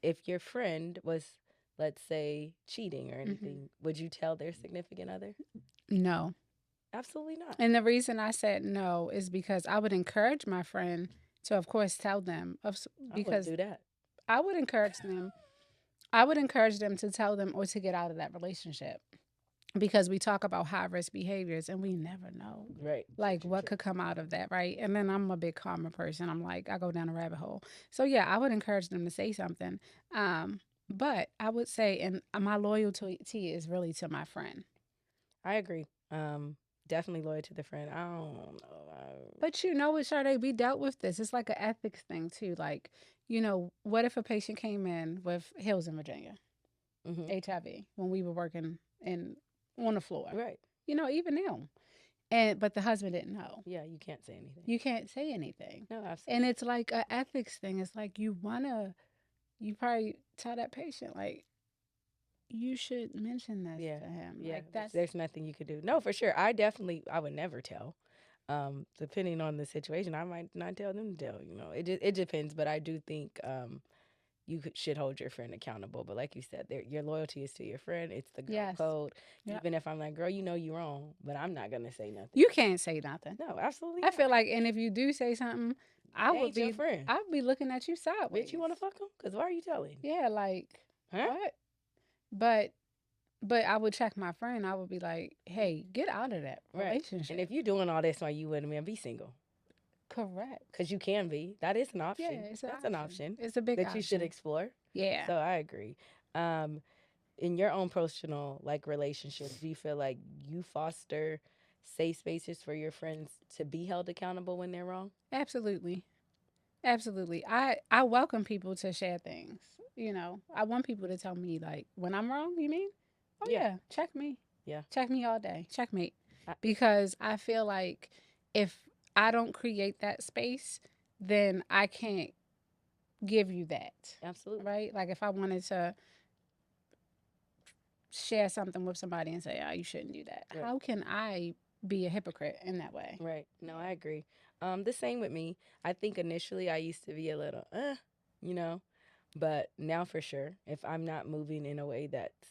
if your friend was, let's say, cheating or Mhm. anything, would you tell their significant other? No. Absolutely not. And the reason I said no is because I would encourage my friend to, of course, tell them I wouldn't because do that. I would encourage them. I would encourage them to tell them or to get out of that relationship because we talk about high risk behaviors and we never know Right. like what could come out of that, right? And then I'm a big karma person. I'm like, I go down a rabbit hole. So yeah, I would encourage them to say something. But I would say, and my loyalty is really to my friend. I agree. Definitely loyal to the friend. I don't know. But you know what, Sade, we dealt with this. It's like an ethics thing too. Like, what if a patient came in with Hills in Virginia, HIV, when we were working on the floor? Right. Even now. But the husband didn't know. Yeah, you can't say anything. You can't say anything. No, And absolutely. it's like an ethics thing. It's like you probably tell that patient, like, you should mention this Yeah. to him. Yeah. Like that's There's nothing you could do. No, for sure. I would never tell. Depending on the situation, I might not tell them to tell. It depends. But I do think should hold your friend accountable. But like you said, your loyalty is to your friend. It's the girl yes. code. Yep. Even if I'm like, girl, you're wrong, but I'm not gonna say nothing. You can't say nothing. No, absolutely I not. feel like, and if you do say something, I They would ain't your be, friend. I would be looking at you sideways. Bitch, you wanna fuck them? Cause why are you telling? Yeah, like Huh? what? But I would check my friend. I would be like, hey, get out of that Right. relationship. And if you're doing all this while you with a man, be single. Correct. Cause you can be. That is an option. Yeah, it's That's an option It's a big that option. you should explore. Yeah. So I agree. In your own personal relationships, do you feel like you foster safe spaces for your friends to be held accountable when they're wrong? Absolutely. Absolutely. I welcome people to share things. I want people to tell me, like, when I'm wrong, you mean? Oh Yeah. yeah, check me. Yeah. Check me all day. Checkmate. I- Because I feel like if I don't create that space, then I can't give you that. Absolutely. Right? Like if I wanted to share something with somebody and say, "Oh, you shouldn't do that." Right. How can I be a hypocrite in that way? Right. No, I agree. The same with me. I think initially I used to be a little, you know, but now for sure, if I'm not moving in a way that's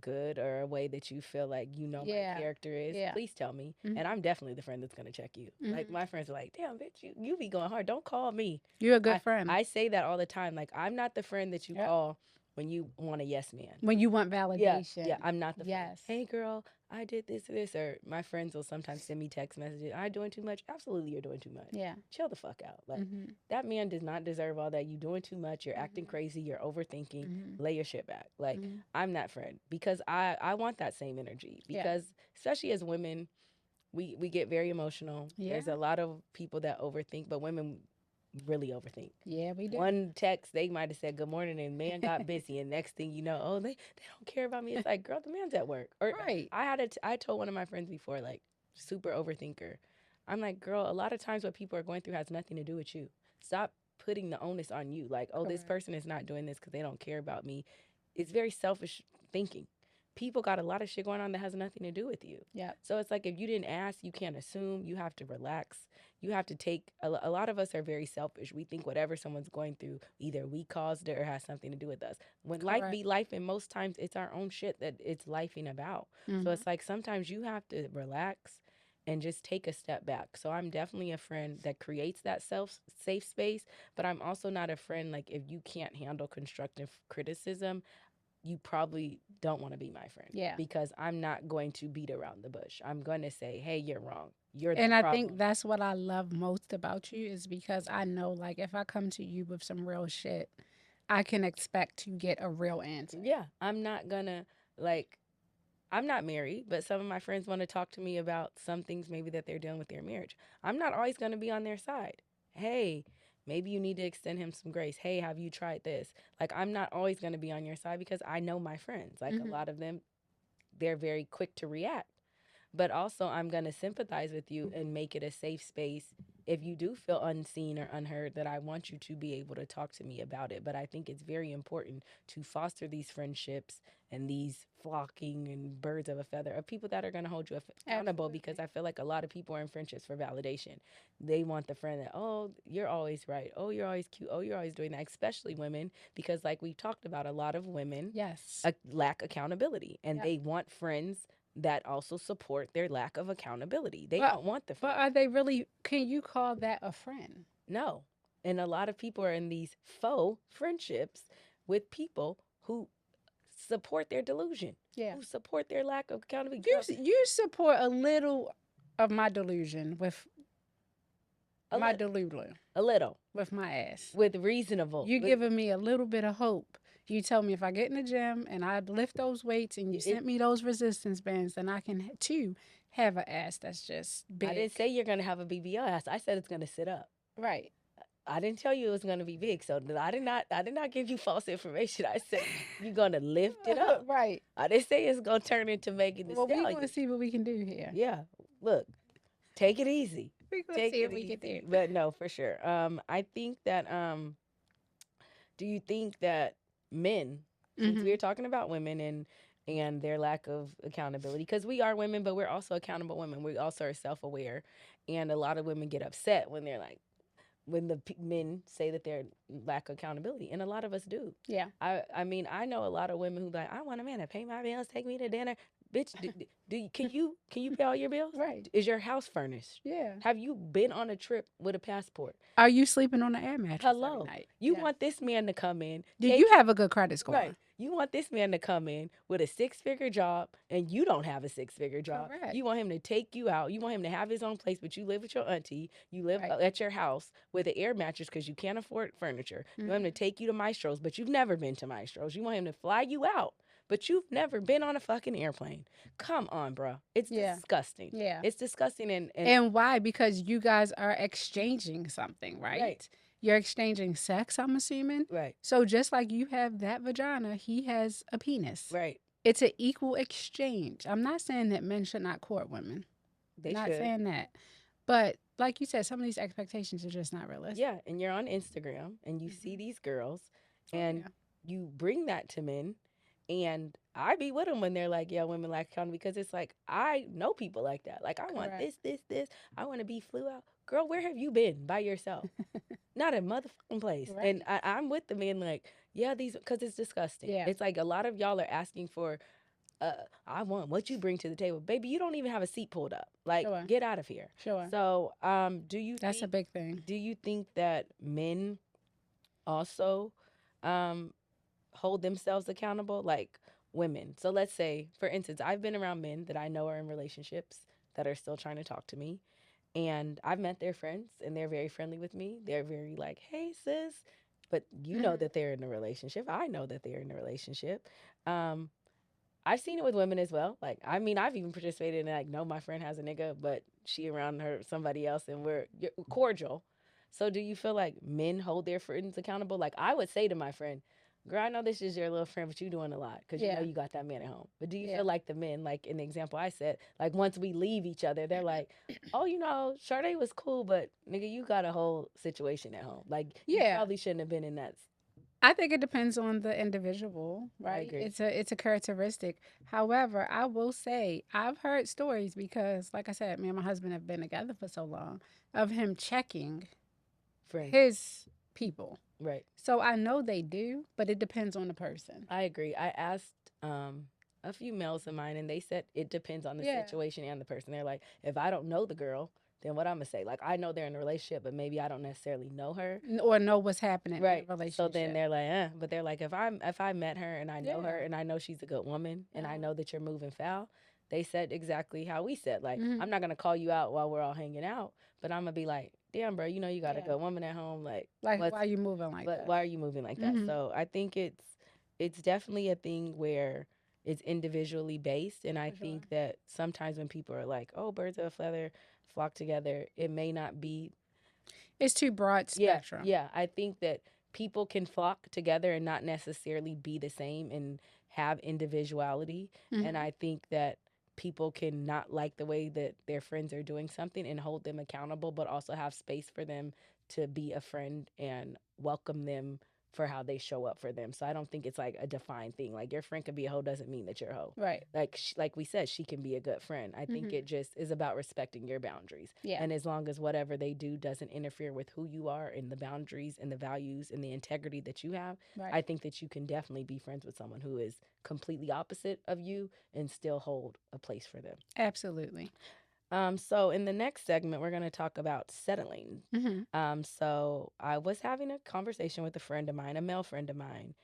good or a way that you feel like Yeah. my character is, Yeah. please tell me. Mhm. And I'm definitely the friend that's gonna check you. Like Mhm. my friends are like, damn bitch, you be going hard. Don't call me. You're a good friend. I say that all the time. Like I'm not the friend that you Yep. call when you want a yes man. When you want validation. Yeah, I'm not the friend. Yes. Hey girl, I did this or this. Or my friends will sometimes send me text messages. Am I doing too much? Absolutely, you're doing too much. Yeah. Chill the fuck out. Like Mhm. that man does not deserve all that. You doing too much. You're acting crazy. You're overthinking. Mhm. Lay your shit back. Like Mhm. I'm that friend because I want that same energy. Yeah. Because especially as women, we get very emotional. Yeah. There's a lot of people that overthink, but women really overthink. Yeah, we do. One text, they might have said good morning, and man got busy, and next thing you know, oh, they don't care about me. It's like, girl, the man's at work. Or Right. I told one of my friends before, like, super overthinker. I'm like, girl, a lot of times what people are going through has nothing to do with you. Stop putting the onus on you. Like, oh, this Correct. person is not doing this because they don't care about me. It's very selfish thinking. People got a lot of shit going on that has nothing to do with you. Yeah. So it's like if you didn't ask, you can't assume. You have to relax. You have to take a lot of us are very selfish. We think whatever someone's going through, either we caused it or has something to do with us. When life Correct. be life, and most times it's our own shit that it's lifing about. Mhm. So it's like sometimes you have to relax and just take a step back. So I'm definitely a friend that creates that safe space, but I'm also not a friend like if you can't handle constructive criticism, you probably don't want to be my friend. Yeah. Because I'm not going to beat around the bush. I'm going to say, hey, you're wrong. You're the And I problem. think that's what I love most about you is because I know, like, if I come to you with some real shit, I can expect to get a real answer. Yeah. I'm not going to, like, I'm not married, but some of my friends want to talk to me about some things maybe that they're dealing with their marriage. I'm not always going to be on their side. Hey, Maybe you need to extend him some grace. Hey, have you tried this? Like, I'm not always going to be on your side because I know my friends. Like, a Mhm. lot of them, they're very quick to react. But also, I'm going to sympathize with you and make it a safe space. If you do feel unseen or unheard, that I want you to be able to talk to me about it. But I think it's very important to foster these friendships and these flocking and birds of a feather of people that are going to hold you accountable, because Absolutely. I feel like a lot of people are in friendships for validation. They want the friend that, oh, you're always right. Oh, you're always cute. Oh, you're always doing that, especially women, because like we talked about, a lot of women Yes. lack accountability and Yep. they want friends that also support their lack of accountability. They But don't want the but friend. are they really? Can you call that a friend? No. And a lot of people are in these faux friendships with people who support their delusion, Yeah. who support their lack of accountability. You Girl, you support a little of my delusion with a my little, delusion a little, with my ass. with reasonable. You With, giving me a little bit of hope. You tell me if I get in the gym and I lift those weights and you it, sent me those resistance bands, then I can too have an ass that's just I didn't big. say you're going to have a BBL ass. I said it's going to sit up. Right. I didn't tell you it was going to be big. So I did not give you false information. I said you're going to lift it up. Right. I didn't say it's going to turn into Megan Thee Well, we gonna Stallion. see what we can do here. Yeah. Look, take it easy. We gonna Take see it what we can do. easy. But no, for sure. I think that do you think that men, since Mm-hmm. we're talking about women and their lack of accountability, because we are women, but we're also accountable women. We also are self-aware, and a lot of women get upset when they're like, when the men say that they're lack accountability, and a lot of us do. Yeah. I mean, I know a lot of women who like, I want a man to pay my bills, take me to dinner. Bitch, can you pay all your bills? Right. Is your house furnished? Yeah. Have you been on a trip with a passport? Are you sleeping on the air mattress every Hello. night? You Yeah. want this man to come in, Do take you have a good credit score? right. You want this man to come in with a six-figure job and you don't have a six-figure job. Correct. You want him to take you out. You want him to have his own place, but you live with your auntie. You live Right. at your house with an air mattress because you can't afford furniture. You want him to Mhm. take you to Maestro's, but you've never been to Maestro's. You want him to fly you out, but you've never been on a fucking airplane. Come on, bro. It's Yeah. disgusting. Yeah. It's disgusting and And why? Because you guys are exchanging something, right? Right. You're exchanging sex, I'm assuming. right, So just like you have that vagina, he has a penis. right. It's an equal exchange. I'm not saying that men should not court women. They Not should. saying that. But like you said, some of these expectations are just not realistic. Yeah, and you're on Instagram and you see these girls Oh, and yeah. you bring that to men, and I be with them when they're like, yeah, women lack accountability, because it's like, I know people like that. Like, I want Correct. this. I want to be flew out. Girl, where have you been by yourself? Not a motherfucking place. Right. And I'm with the men like, yeah, these, because it's disgusting. Yeah. It's like a lot of y'all are asking for, I want what you bring to the table. Baby, you don't even have a seat pulled up. Like, Sure. get out of here. Sure. So, do you That's a think, big thing. do you think that men also um, hold themselves accountable like women? So let's say, for instance, I've been around men that I know are in relationships that are still trying to talk to me. And I've met their friends and they're very friendly with me. They're very like, hey, sis. But you know Mhm. that they're in a relationship. I know that they're in a relationship. Um, I've seen it with women as well. Like, I mean, I've even participated in like, no, my friend has a nigga, but she around her somebody else, and we're cordial. So, do you feel like men hold their friends accountable? Like, I would say to my friend, "Girl, I know this is your little friend, but you doing a lot because you know Yeah. you got that man at home." But do you Yeah. feel like the men, like in the example I said, like once we leave each other, they're like, "Oh, you know, Sade was cool, but nigga, you got a whole situation at home. Like, you Yeah. probably shouldn't have been in that." I think it depends on the individual, I right? agree. It's a characteristic. However, I will say I've heard stories because, like I said, me and my husband have been together for so long of him checking Friend, his people. right? So I know they do, but it depends on the person. I agree. I asked a few males of mine, and they said it depends on the Yeah. situation and the person. They're like, if I don't know the girl, then what I'm gonna say? Like, I know they're in a relationship, but maybe I don't necessarily know her. Or know what's happening in Right. the relationship. So then they're like, but they're like, if I met her and I know her Yeah. and I know she's a good woman and I Uh-huh. know that you're moving foul, they said exactly how we said. Like, Mhm. I'm not gonna call you out while we're all hanging out, but I'm gonna be like, damn, bro, you know you got a Yeah. good woman at home. Like, Like, what's why are you moving like but that? why are you moving like that? Mhm. So I think it's definitely a thing where it's individually based, and I For sure. think that sometimes when people are like, "Oh, birds of a feather flock together," it may not be. It's too broad Yeah, spectrum. yeah. I think that people can flock together and not necessarily be the same and have individuality. And Hmm. I think that people can not like the way that their friends are doing something and hold them accountable, but also have space for them to be a friend and welcome them for how they show up for them. So I don't think it's like a defined thing. Like your friend could be a hoe doesn't mean that you're a hoe. Right. Like like we said, she can be a good friend. I think Hmm. it just is about respecting your boundaries. Yeah. And as long as whatever they do doesn't interfere with who you are and the boundaries and the values and the integrity that you have, Right. I think that you can definitely be friends with someone who is completely opposite of you and still hold a place for them. Absolutely. So in the next segment, we're going to talk about settling. Hmm. So I was having a conversation with a friend of mine, a male friend of mine,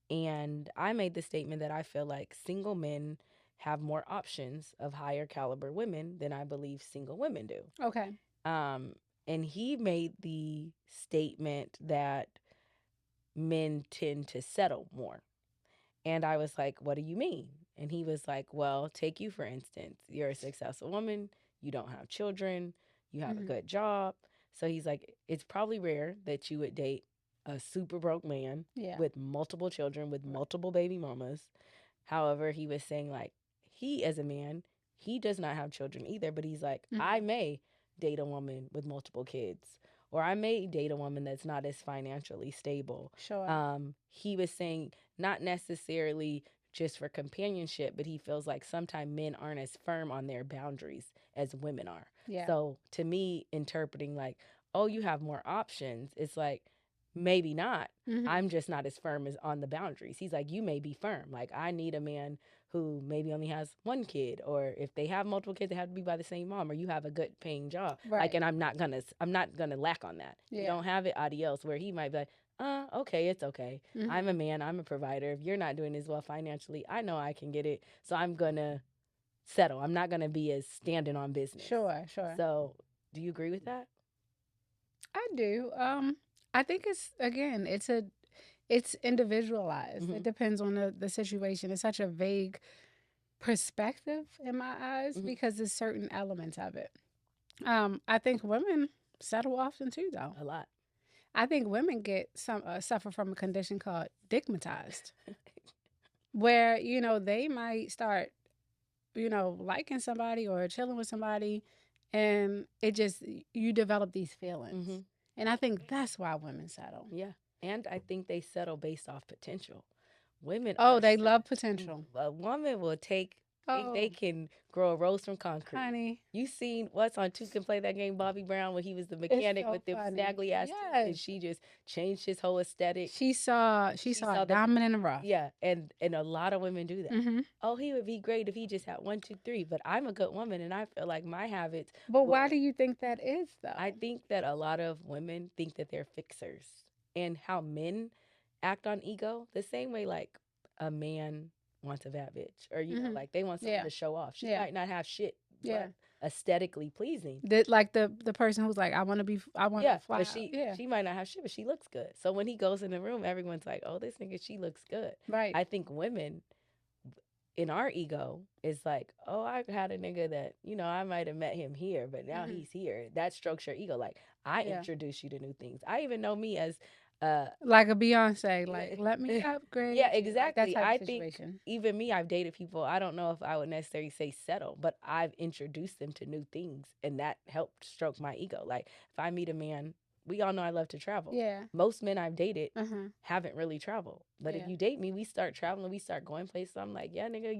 and I made the statement that I feel like single men have more options of higher caliber women than I believe single women do. Okay. Um, and he made the statement that men tend to settle more. And I was like, what do you mean? And he was like, well, take you for instance. You're a successful woman, you don't have children, you have a Hmm. good job. So he's like, it's probably rare that you would date a super broke man Yeah. with multiple children, with Right. multiple baby mamas. However, he was saying, like, he as a man, he does not have children either, but he's like, I Hmm. may date a woman with multiple kids, or I may date a woman that's not as financially stable. Sure. He was saying, not necessarily just for companionship, but he feels like sometimes men aren't as firm on their boundaries as women are. Yeah. So to me, interpreting like, oh, you have more options, it's like, maybe not. Hmm. I'm just not as firm as on the boundaries. He's like, you may be firm. Like, I need a man who maybe only has one kid, or if they have multiple kids, they have to be by the same mom, or you have a good paying job. Right. Like, and I'm not gonna lack on that. You Yeah. don't have it, adios. Where he might be like, okay, it's okay. I'm a Hmm. man, I'm a provider. If you're not doing as well financially, I know I can get it. So I'm gonna settle. I'm not gonna be as standing on business. Sure. Sure. So, do you agree with that? I do. I think it's again, it's individualized. Mm-hmm. It depends on the situation. It's such a vague perspective in my eyes Mm-hmm. because there's certain elements of it. I think women settle often too, though. A lot. I think women get some suffer from a condition called digmatized, where they might start liking somebody or chilling with somebody, and it just you develop these feelings, Mm-hmm. and I think that's why women settle. Yeah. And I think they settle based off potential. Women Oh, are they love potential. a woman will take they Oh, can grow a rose from concrete. honey, You seen what's on Two Can Play That Game, Bobby Brown, when he was the it's mechanic so with the funny. snaggly ass teeth, and Yes, she just changed his whole aesthetic. she She saw saw a the diamond in the rough. yeah, and a lot of women do that. Hmm. Oh, he would be great if he just had one, two, three. But I'm a good woman, and I feel like my habits But why will. do you think that is, I though? think that a lot of women think that they're fixers, and how men act on ego the same way like a man wants a bad bitch, or Hmm. like they want someone Yeah, to show off. She yeah, might not have shit, yeah. but aesthetically pleasing. Like the person who's like, I want to Yeah, fly but out. Yeah, she might not have shit, but she looks good. So when he goes in the room, everyone's like, "Oh, this nigga, she looks good." right. I think women in our ego is like, "Oh, I had a nigga that I might have met him here, but now Hmm. he's here." That strokes your ego. Like I Yeah, introduce you to new things. I even know me as uh like a Beyonce, like let me yeah, upgrade you, like that exactly. type of I think situation. even me, I've dated people. I don't know if I would necessarily say settle, but I've introduced them to new things, and that helped stroke my ego. Like if I meet a man, we all know I love to travel. Yeah. Most men I've dated Uh huh. haven't really traveled, but if Yeah. you date me, we start traveling, we start going places. I'm like, yeah, nigga,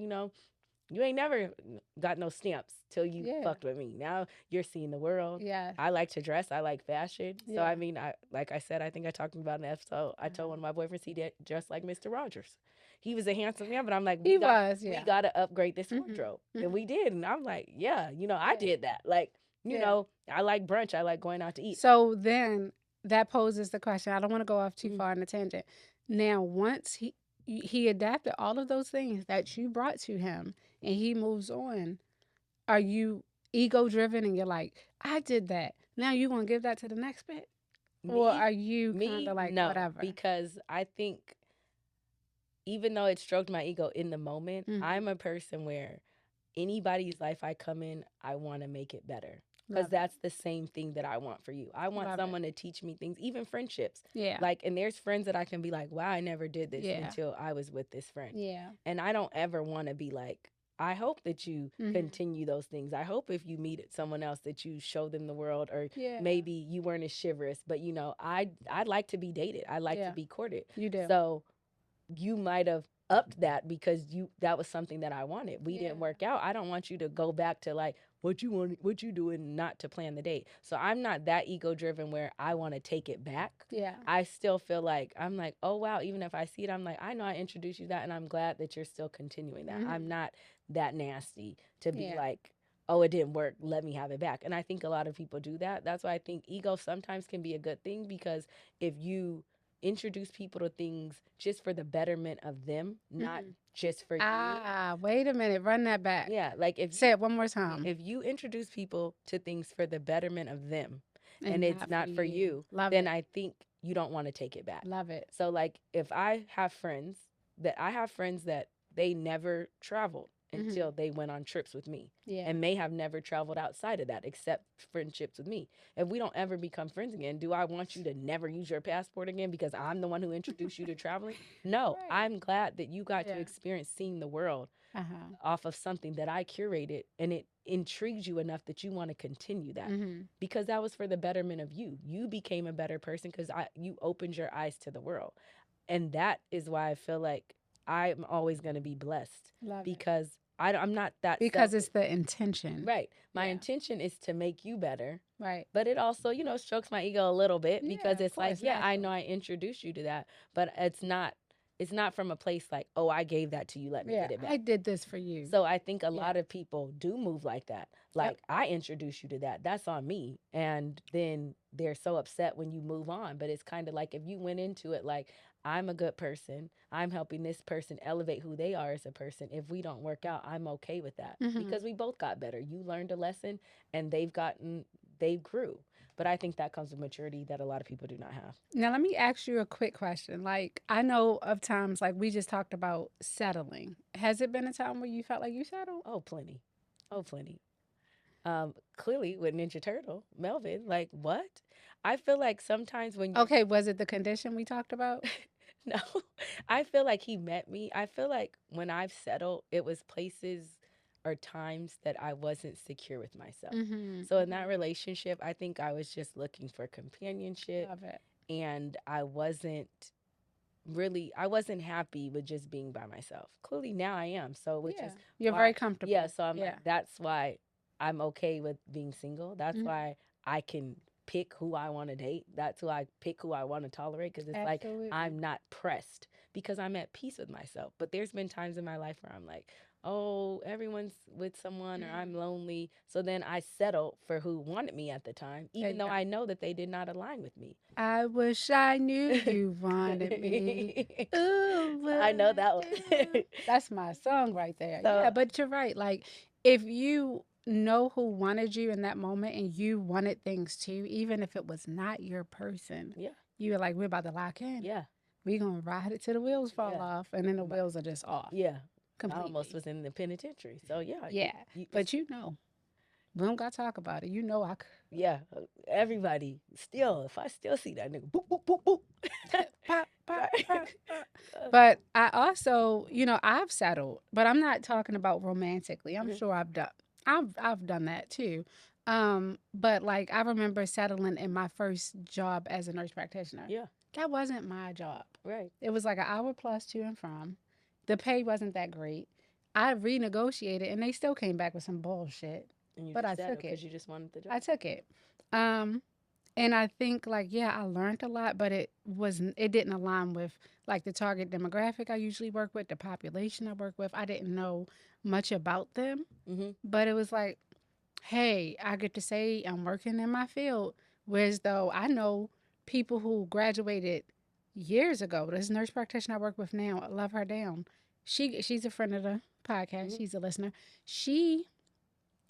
you ain't never got no stamps till you Yeah. fucked with me. Now you're seeing the world. Yeah. I like to dress. I like fashion. So Yeah. I mean, I like I said, I think I talked about in the episode. I told Uh-huh. one of my boyfriends he did dressed like Mr. Rogers. He was a handsome man, but I'm like, He was. we Yeah. got to upgrade this Mhm. wardrobe, and we Mhm. did. And I'm like, yeah, I Yeah. did that. Like, Yeah. I like brunch. I like going out to eat. So then that poses the question. I don't want to go off too Mhm. far on a tangent. Now, once he adapted all of those things that you brought to him, and he moves on, are you ego driven and you're like, I did that. Now you gonna give that to the next bit, or Me, are you kind of like no, whatever? because I think even though it stroked my ego in the moment, Hmm. I'm a person where anybody's life I come in, I want to make it better. because Love it. that's the same thing that I want for you. I want Love it. someone to teach me things, even friendships. Yeah. Like, and there's friends that I can be like, wow, I never did this Yeah. until I was with this friend. Yeah. And I don't ever want to be like, I hope that you Mhm. continue those things. I hope if you meet someone else that you show them the world, or Yeah. maybe you weren't as chivalrous, but you know, I'd like to be dated. I like Yeah. to be courted. You do. So you might have upped that because that was something that I wanted. We Yeah. didn't work out. I don't want you to go back to like what you doing, not to plan the date. So I'm not that ego driven where I want to take it back. Yeah. I still feel like I'm like, oh wow, even if I see it, I'm like, I know I introduced you to that and I'm glad that you're still continuing that. Mhm. I'm not that nasty to be Yeah. like, oh, it didn't work, let me have it back. And I think a lot of people do that. That's why I think ego sometimes can be a good thing, because if you introduce people to things just for the betterment of them, not just for you. Ah, wait a minute. Run that back. Yeah, like if Say it one more time. if you introduce people to things for the betterment of them and And it's not for you, Love then it. I think you don't want to take it back. Love it. So like if I have friends that they never traveled until they went on trips with me, Yeah. and may have never traveled outside of that except friendships with me. If we don't ever become friends again, do I want you to never use your passport again because I'm the one who introduced you to traveling? No, Right. I'm glad that you got to Yeah. experience seeing the world Uh-huh. off of something that I curated, and it intrigued you enough that you want to continue that, because that was for the betterment of you. You became a better person because you opened your eyes to the world. And that is why I feel like I'm always going to be blessed, Love it. because I'm not that Because selfish. it's the intention. Right. My Yeah. intention is to make you better. Right. But it also, strokes my ego a little bit, because Yeah, of it's like, course, yeah, I natural. know I introduced you to that, but it's not from a place like, oh, I gave that to you, let me Yeah. get it back. I did this for you. So I think a Yeah. lot of people do move like that. Like, I introduced you to that. That's on me. And then they're so upset when you move on. But it's kind of like if you went into it like, I'm a good person, I'm helping this person elevate who they are as a person. If we don't work out, I'm okay with that, because we both got better. You learned a lesson and they grew. But I think that comes with maturity that a lot of people do not have. Now, let me ask you a quick question. Like, I know of times, like we just talked about settling. Has it been a time where you felt like you settled? Oh, plenty. Oh, plenty. Clearly with Ninja Turtle, Melvin, like what? I feel like sometimes when you Okay, was it the condition we talked about? no, I feel like he met me. I feel like when I've settled, it was places or times that I wasn't secure with myself. So in that relationship, I think I was just looking for companionship, Love it. and I wasn't happy with just being by myself. Clearly now I am. So which Yeah. is You're why- very comfortable. Yeah, so I'm Yeah. like, that's why I'm okay with being single. That's why I can pick who I want to date. That's who I pick who I want to tolerate, because it's Absolutely. like I'm not pressed, because I'm at peace with myself. But there's been times in my life where I'm like, oh, everyone's with someone, or I'm lonely. So then I settle for who wanted me at the time, even though I know that they did not align with me. I wish I knew you wanted me. Ooh, I know that would one. you? That's my song right there. So- Yeah, but you're right. Like, if you know who wanted you in that moment and you wanted things too, even if it was not your person, Yeah. you were like, we're about to lock in. Yeah. We're going to ride it till the wheels fall Yeah. off, and then the wheels are just off. Yeah. Completely. I almost was in the penitentiary. So yeah. Yeah. But you know, we don't got to talk about it. You know, yeah, everybody still, if I still see that nigga, boop, boop, boop, boop. pop, pop, pop, pop. But I also, I've settled, but I'm not talking about romantically. I'm sure I've done that too. But like I remember settling in my first job as a nurse practitioner. Yeah. That wasn't my job. Right. It was like an hour plus to and from. The pay wasn't that great. I renegotiated and they still came back with some bullshit. And you But just I took it. because you just wanted the job. I took it. And I think like, yeah, I learned a lot, but it didn't align with like the target demographic I usually work with, the population I work with. I didn't know much about them, but it was like, hey, I get to say I'm working in my field. Whereas though I know people who graduated years ago. This nurse practitioner I work with now, I love her down. She's a friend of the podcast. She's a listener. She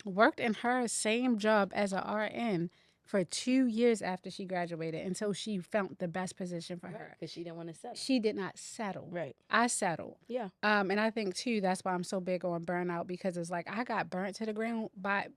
worked in her same job as a RN for 2 years after she graduated until she found the best position for her. Because she didn't want to settle. She did not settle. Right. I settled. Yeah. And I think too that's why I'm so big on burnout, because it's like I got burnt to the ground by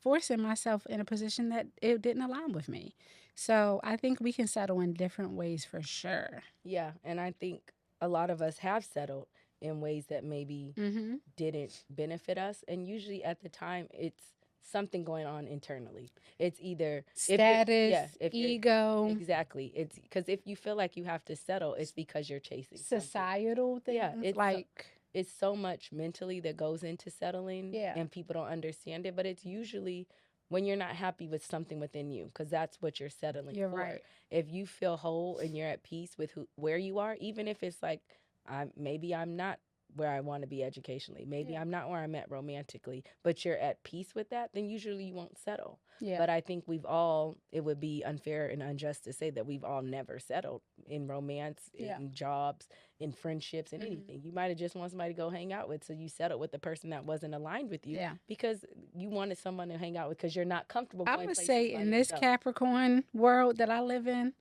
forcing myself in a position that it didn't align with me. So I think we can settle in different ways for sure. Yeah, and I think a lot of us have settled in ways that maybe Mm-hmm. didn't benefit us, and usually at the time it's something going on internally. It's either Status, if you're ego, exactly. It's because if you feel like you have to settle, it's because you're chasing something. societal things. Yeah, it's like It's so much mentally that goes into settling, Yeah. and people don't understand it. But it's usually when you're not happy with something within you, because that's what you're settling you're for. right. If you feel whole and you're at peace with where you are, even if it's like, maybe I'm not where I want to be educationally, maybe Yeah. I'm not where I'm at romantically, but you're at peace with that, then usually you won't settle. Yeah. But I think it would be unfair and unjust to say that we've all never settled in romance, Yeah. in jobs, in friendships, in Mhm. anything. You might have just want somebody to go hang out with, so you settled with the person that wasn't aligned with you Yeah. because you wanted someone to hang out with because you're not comfortable I going would places say by in this yourself. Capricorn world that I live in,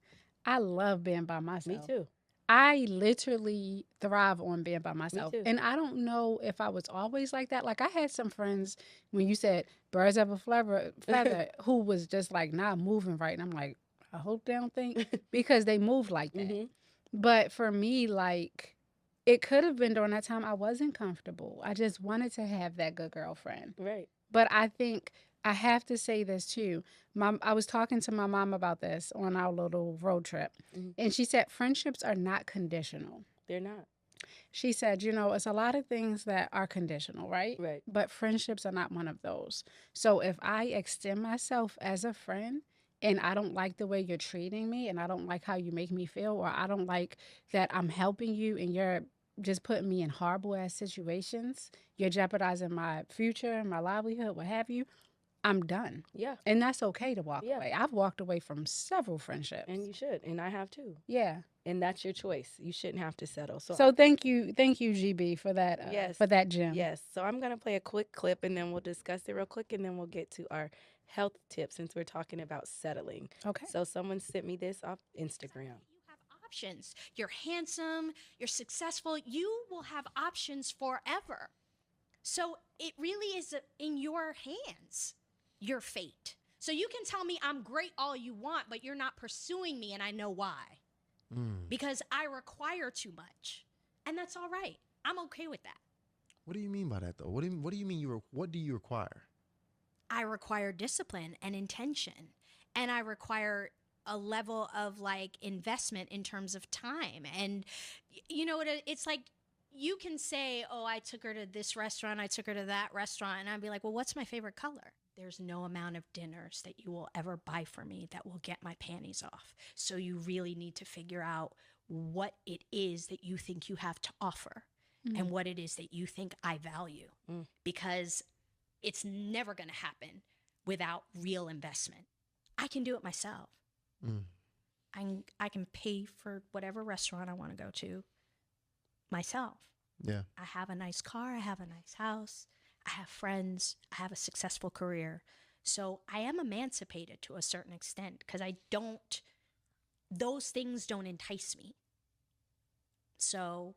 I love being by myself. Me too. I literally thrive on being by myself. too. And I don't know if I was always like that. Like I had some friends when you said birds of a feather who was just like not moving right. And I'm like, I hope they don't think because they move like that. Mhm. But for me, like it could have been during that time I wasn't comfortable. I just wanted to have that good girlfriend. Right. But I think I have to say this too. I was talking to my mom about this on our little road trip, Mhm. and she said friendships are not conditional. They're not. She said, you know, it's a lot of things that are conditional, right? Right. But friendships are not one of those. So if I extend myself as a friend and I don't like the way you're treating me and I don't like how you make me feel, or I don't like that I'm helping you and you're just putting me in horrible ass situations, you're jeopardizing my future, my livelihood, what have you, I'm done. Yeah. And that's okay to walk Yeah. away. I've walked away from several friendships. And you should. And I have too. Yeah. And that's your choice. You shouldn't have to settle. So thank you, GB for that. Yes. For that gem. Yes. So I'm going to play a quick clip and then we'll discuss it real quick and then we'll get to our health tips since we're talking about settling. Okay. So someone sent me this off Instagram. You have options. You're handsome, you're successful, you will have options forever. So it really is in your hands, your fate. So you can tell me I'm great all you want, but you're not pursuing me, and I know why. Because I require too much. And that's all right. I'm okay with that. What do you mean by that, though? What do you mean what do you require? I require discipline and intention. And I require a level of like investment in terms of time. And you know what it's like, you can say, oh, I took her to this restaurant, I took her to that restaurant, and I'd be like, well, what's my favorite color? There's no amount of dinners that you will ever buy for me that will get my panties off. So you really need to figure out what it is that you think you have to offer and what it is that you think I value. Because it's never going to happen without real investment. I can do it myself. I can pay for whatever restaurant I want to go to myself. Yeah. I have a nice car. I have a nice house. I have friends. I have a successful career. So I am emancipated to a certain extent because those things don't entice me. So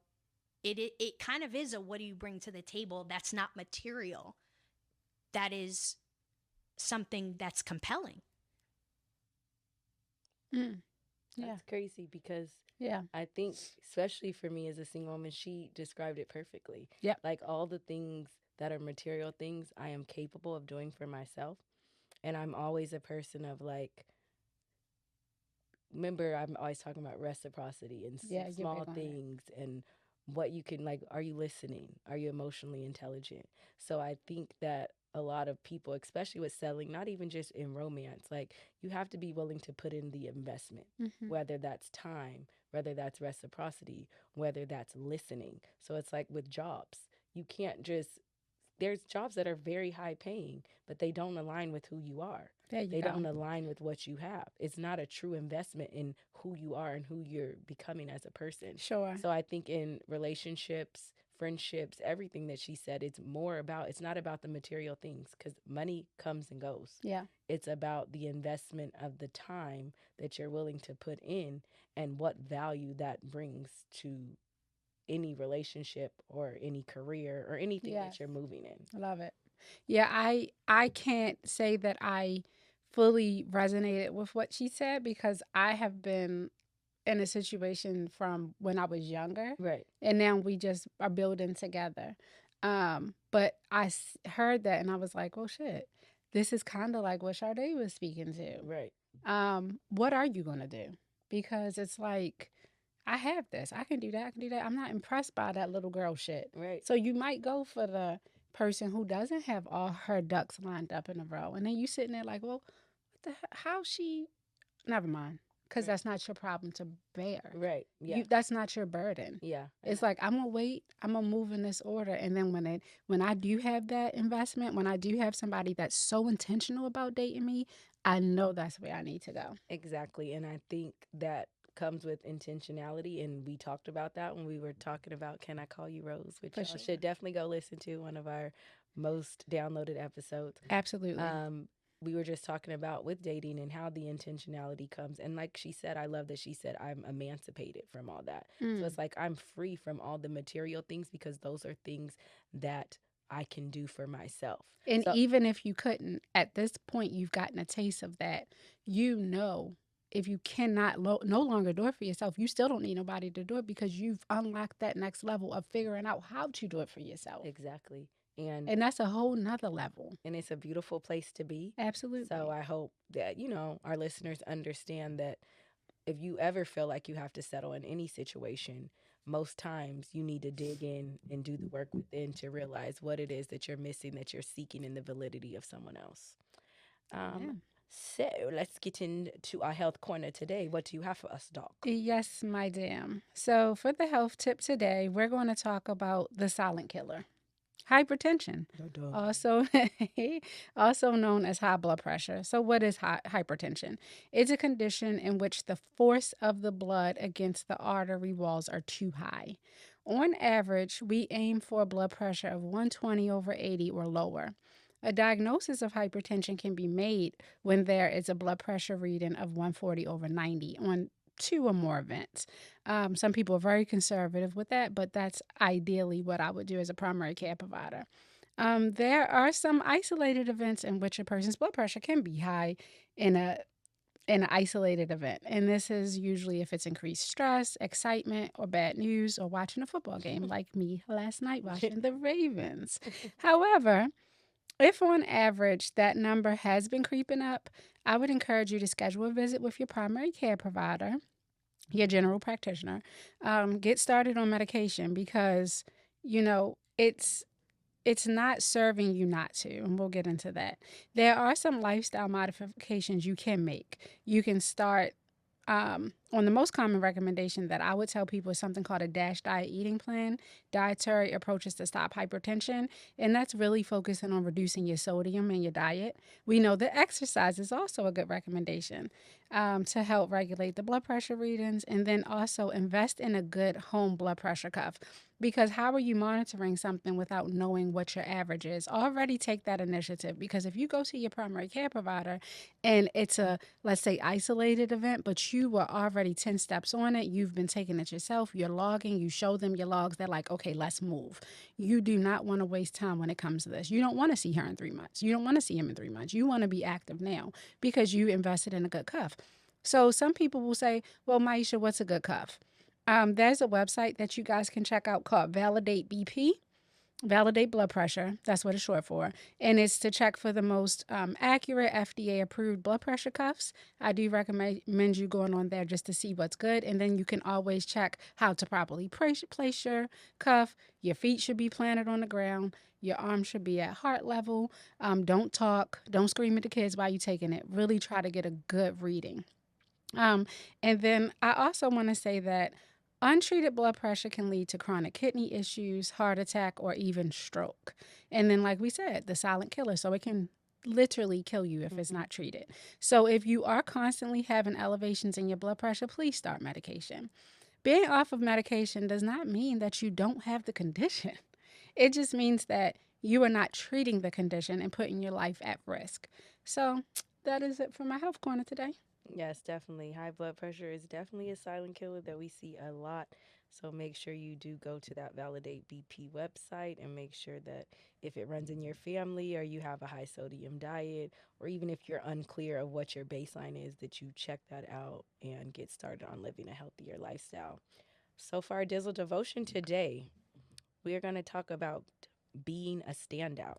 it kind of is a what do you bring to the table that's not material. That is something that's compelling. Yeah. That's crazy because Yeah. I think, especially for me as a single woman, she described it perfectly. Yep. Like all the things that are material things, I am capable of doing for myself. And I'm always a person of like, remember, I'm always talking about reciprocity and Yeah, you're small big on that. things and what you can, like, are you listening? Are you emotionally intelligent? So I think that a lot of people, especially with settling, not even just in romance, like you have to be willing to put in the investment, whether that's time, whether that's reciprocity, whether that's listening. So it's like with jobs, you can't just, there's jobs that are very high paying, but they don't align with who you are. There you They go. don't align with what you have. It's not a true investment in who you are and who you're becoming as a person. Sure. So I think in relationships, friendships, everything that she said, it's not about the material things, because money comes and goes. Yeah. It's about the investment of the time that you're willing to put in and what value that brings to any relationship or any career or anything Yes. that you're moving in. I love it. Yeah, I can't say that I fully resonated with what she said because I have been in a situation from when I was younger, Right. and now we just are building together. But heard that and I was like, oh shit, this is kind of like what Sade was speaking to. Right. What are you gonna do? Because it's like, I have this, I can do that, I can do that. I'm not impressed by that little girl shit. Right. So you might go for the person who doesn't have all her ducks lined up in a row, and then you sitting there like, well, what the how she? Never mind, because Right. that's not your problem to bear. Right. Yeah. That's not your burden. Yeah. It's like, I'm gonna wait, I'm gonna move in this order, and then when I do have that investment, when I do have somebody that's so intentional about dating me, I know that's where I need to go. Exactly. And I think that comes with intentionality. And we talked about that when we were talking about Can I Call You Rose, which For y'all sure. should definitely go listen to, one of our most downloaded episodes. Absolutely. We were just talking about with dating and how the intentionality comes. And like she said, I love that she said, I'm emancipated from all that. So it's like I'm free from all the material things because those are things that I can do for myself. And So- even if you couldn't, at this point, you've gotten a taste of that. You know, if you cannot no longer do it for yourself, you still don't need nobody to do it because you've unlocked that next level of figuring out how to do it for yourself. Exactly. And that's a whole nother level. And it's a beautiful place to be. Absolutely. So I hope that, our listeners understand that if you ever feel like you have to settle in any situation, most times you need to dig in and do the work within to realize what it is that you're missing, that you're seeking in the validity of someone else. So let's get into our health corner today. What do you have for us, Doc? Yes, my damn. So for the health tip today, we're going to talk about the silent killer. Hypertension, also known as high blood pressure. So what is hypertension? It's a condition in which the force of the blood against the artery walls are too high. On average, we aim for a blood pressure of 120/80 or lower. A diagnosis of hypertension can be made when there is a blood pressure reading of 140/90 on 2 or more events. Some people are very conservative with that, but that's ideally what I would do as a primary care provider. There are some isolated events in which a person's blood pressure can be high in an isolated event. And this is usually if it's increased stress, excitement, or bad news, or watching a football game like me last night watching the Ravens. However, if on average that number has been creeping up, I would encourage you to schedule a visit with your primary care provider, your general practitioner. Get started on medication because, it's not serving you not to, and we'll get into that. There are some lifestyle modifications you can make. You can start on the most common recommendation that I would tell people is something called a DASH diet eating plan, dietary approaches to stop hypertension, and that's really focusing on reducing your sodium in your diet. We know that exercise is also a good recommendation to help regulate the blood pressure readings, and then also invest in a good home blood pressure cuff. Because how are you monitoring something without knowing what your average is? Already take that initiative, because if you go to your primary care provider and it's a, let's say, isolated event, but you were already 10 steps on it, you've been taking it yourself, you're logging, you show them your logs, they're like, okay, let's move. You do not want to waste time when it comes to this. You don't want to see her in 3 months. You don't want to see him in 3 months. You want to be active now because you invested in a good cuff. So some people will say, well, Maisha, what's a good cuff? There's a website that you guys can check out called Validate BP. Validate blood pressure, that's what it's short for, and it's to check for the most accurate FDA-approved blood pressure cuffs. I do recommend you going on there just to see what's good, and then you can always check how to properly place your cuff. Your feet should be planted on the ground. Your arms should be at heart level. Don't talk. Don't scream at the kids while you're taking it. Really try to get a good reading. And then I also want to say that untreated blood pressure can lead to chronic kidney issues, heart attack, or even stroke. And then, like we said, the silent killer. So it can literally kill you if it's not treated. So if you are constantly having elevations in your blood pressure, please start medication. Being off of medication does not mean that you don't have the condition. It just means that you are not treating the condition and putting your life at risk. So that is it for my health corner today. Yes, definitely. High blood pressure is definitely a silent killer that we see a lot. So make sure you do go to that Validate BP website and make sure that if it runs in your family or you have a high sodium diet, or even if you're unclear of what your baseline is, that you check that out and get started on living a healthier lifestyle. So for our Dizzle Devotion today, we are going to talk about being a standout.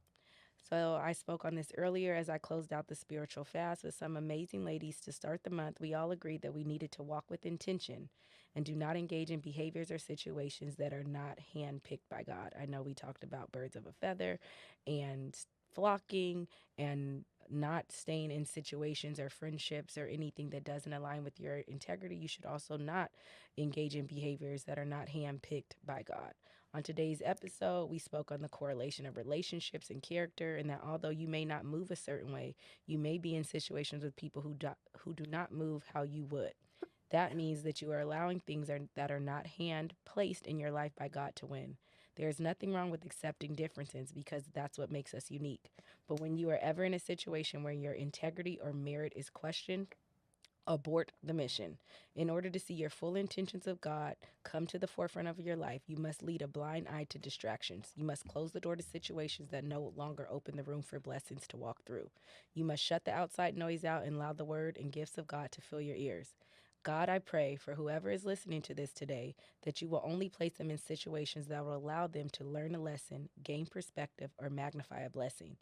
So I spoke on this earlier as I closed out the spiritual fast with some amazing ladies to start the month. We all agreed that we needed to walk with intention and do not engage in behaviors or situations that are not handpicked by God. I know we talked about birds of a feather and flocking and not staying in situations or friendships or anything that doesn't align with your integrity. You should also not engage in behaviors that are not handpicked by God. On today's episode, we spoke on the correlation of relationships and character, and that although you may not move a certain way, you may be in situations with people who do not move how you would. That means that you are allowing things that are not hand placed in your life by God to win. There is nothing wrong with accepting differences because that's what makes us unique. But when you are ever in a situation where your integrity or merit is questioned, abort the mission. In order to see your full intentions of God come to the forefront of your life, you must lead a blind eye to distractions. You must close the door to situations that no longer open the room for blessings to walk through. You must shut the outside noise out and allow the word and gifts of God to fill your ears. God, I pray for whoever is listening to this today that you will only place them in situations that will allow them to learn a lesson, gain perspective, or magnify a blessing.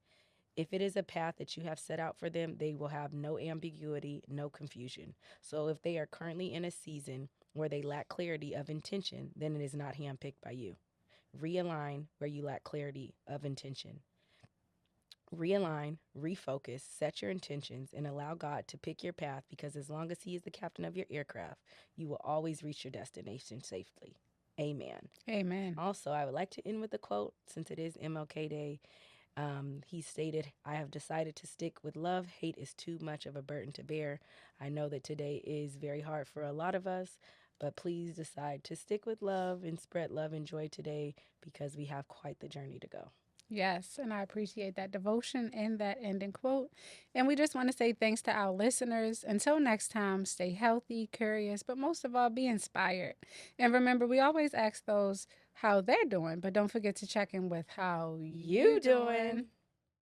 If it is a path that you have set out for them, they will have no ambiguity, no confusion. So if they are currently in a season where they lack clarity of intention, then it is not handpicked by you. Realign where you lack clarity of intention. Realign, refocus, set your intentions, and allow God to pick your path because as long as He is the captain of your aircraft, you will always reach your destination safely. Amen. Amen. Also, I would like to end with a quote since it is MLK Day. He stated, I have decided to stick with love. Hate is too much of a burden to bear. I know that today is very hard for a lot of us, but please decide to stick with love and spread love and joy today because we have quite the journey to go. Yes, and I appreciate that devotion and that ending quote. And we just want to say thanks to our listeners. Until next time, stay healthy, curious, but most of all, be inspired. And remember, we always ask those how they're doing, but don't forget to check in with how You you doing? doing.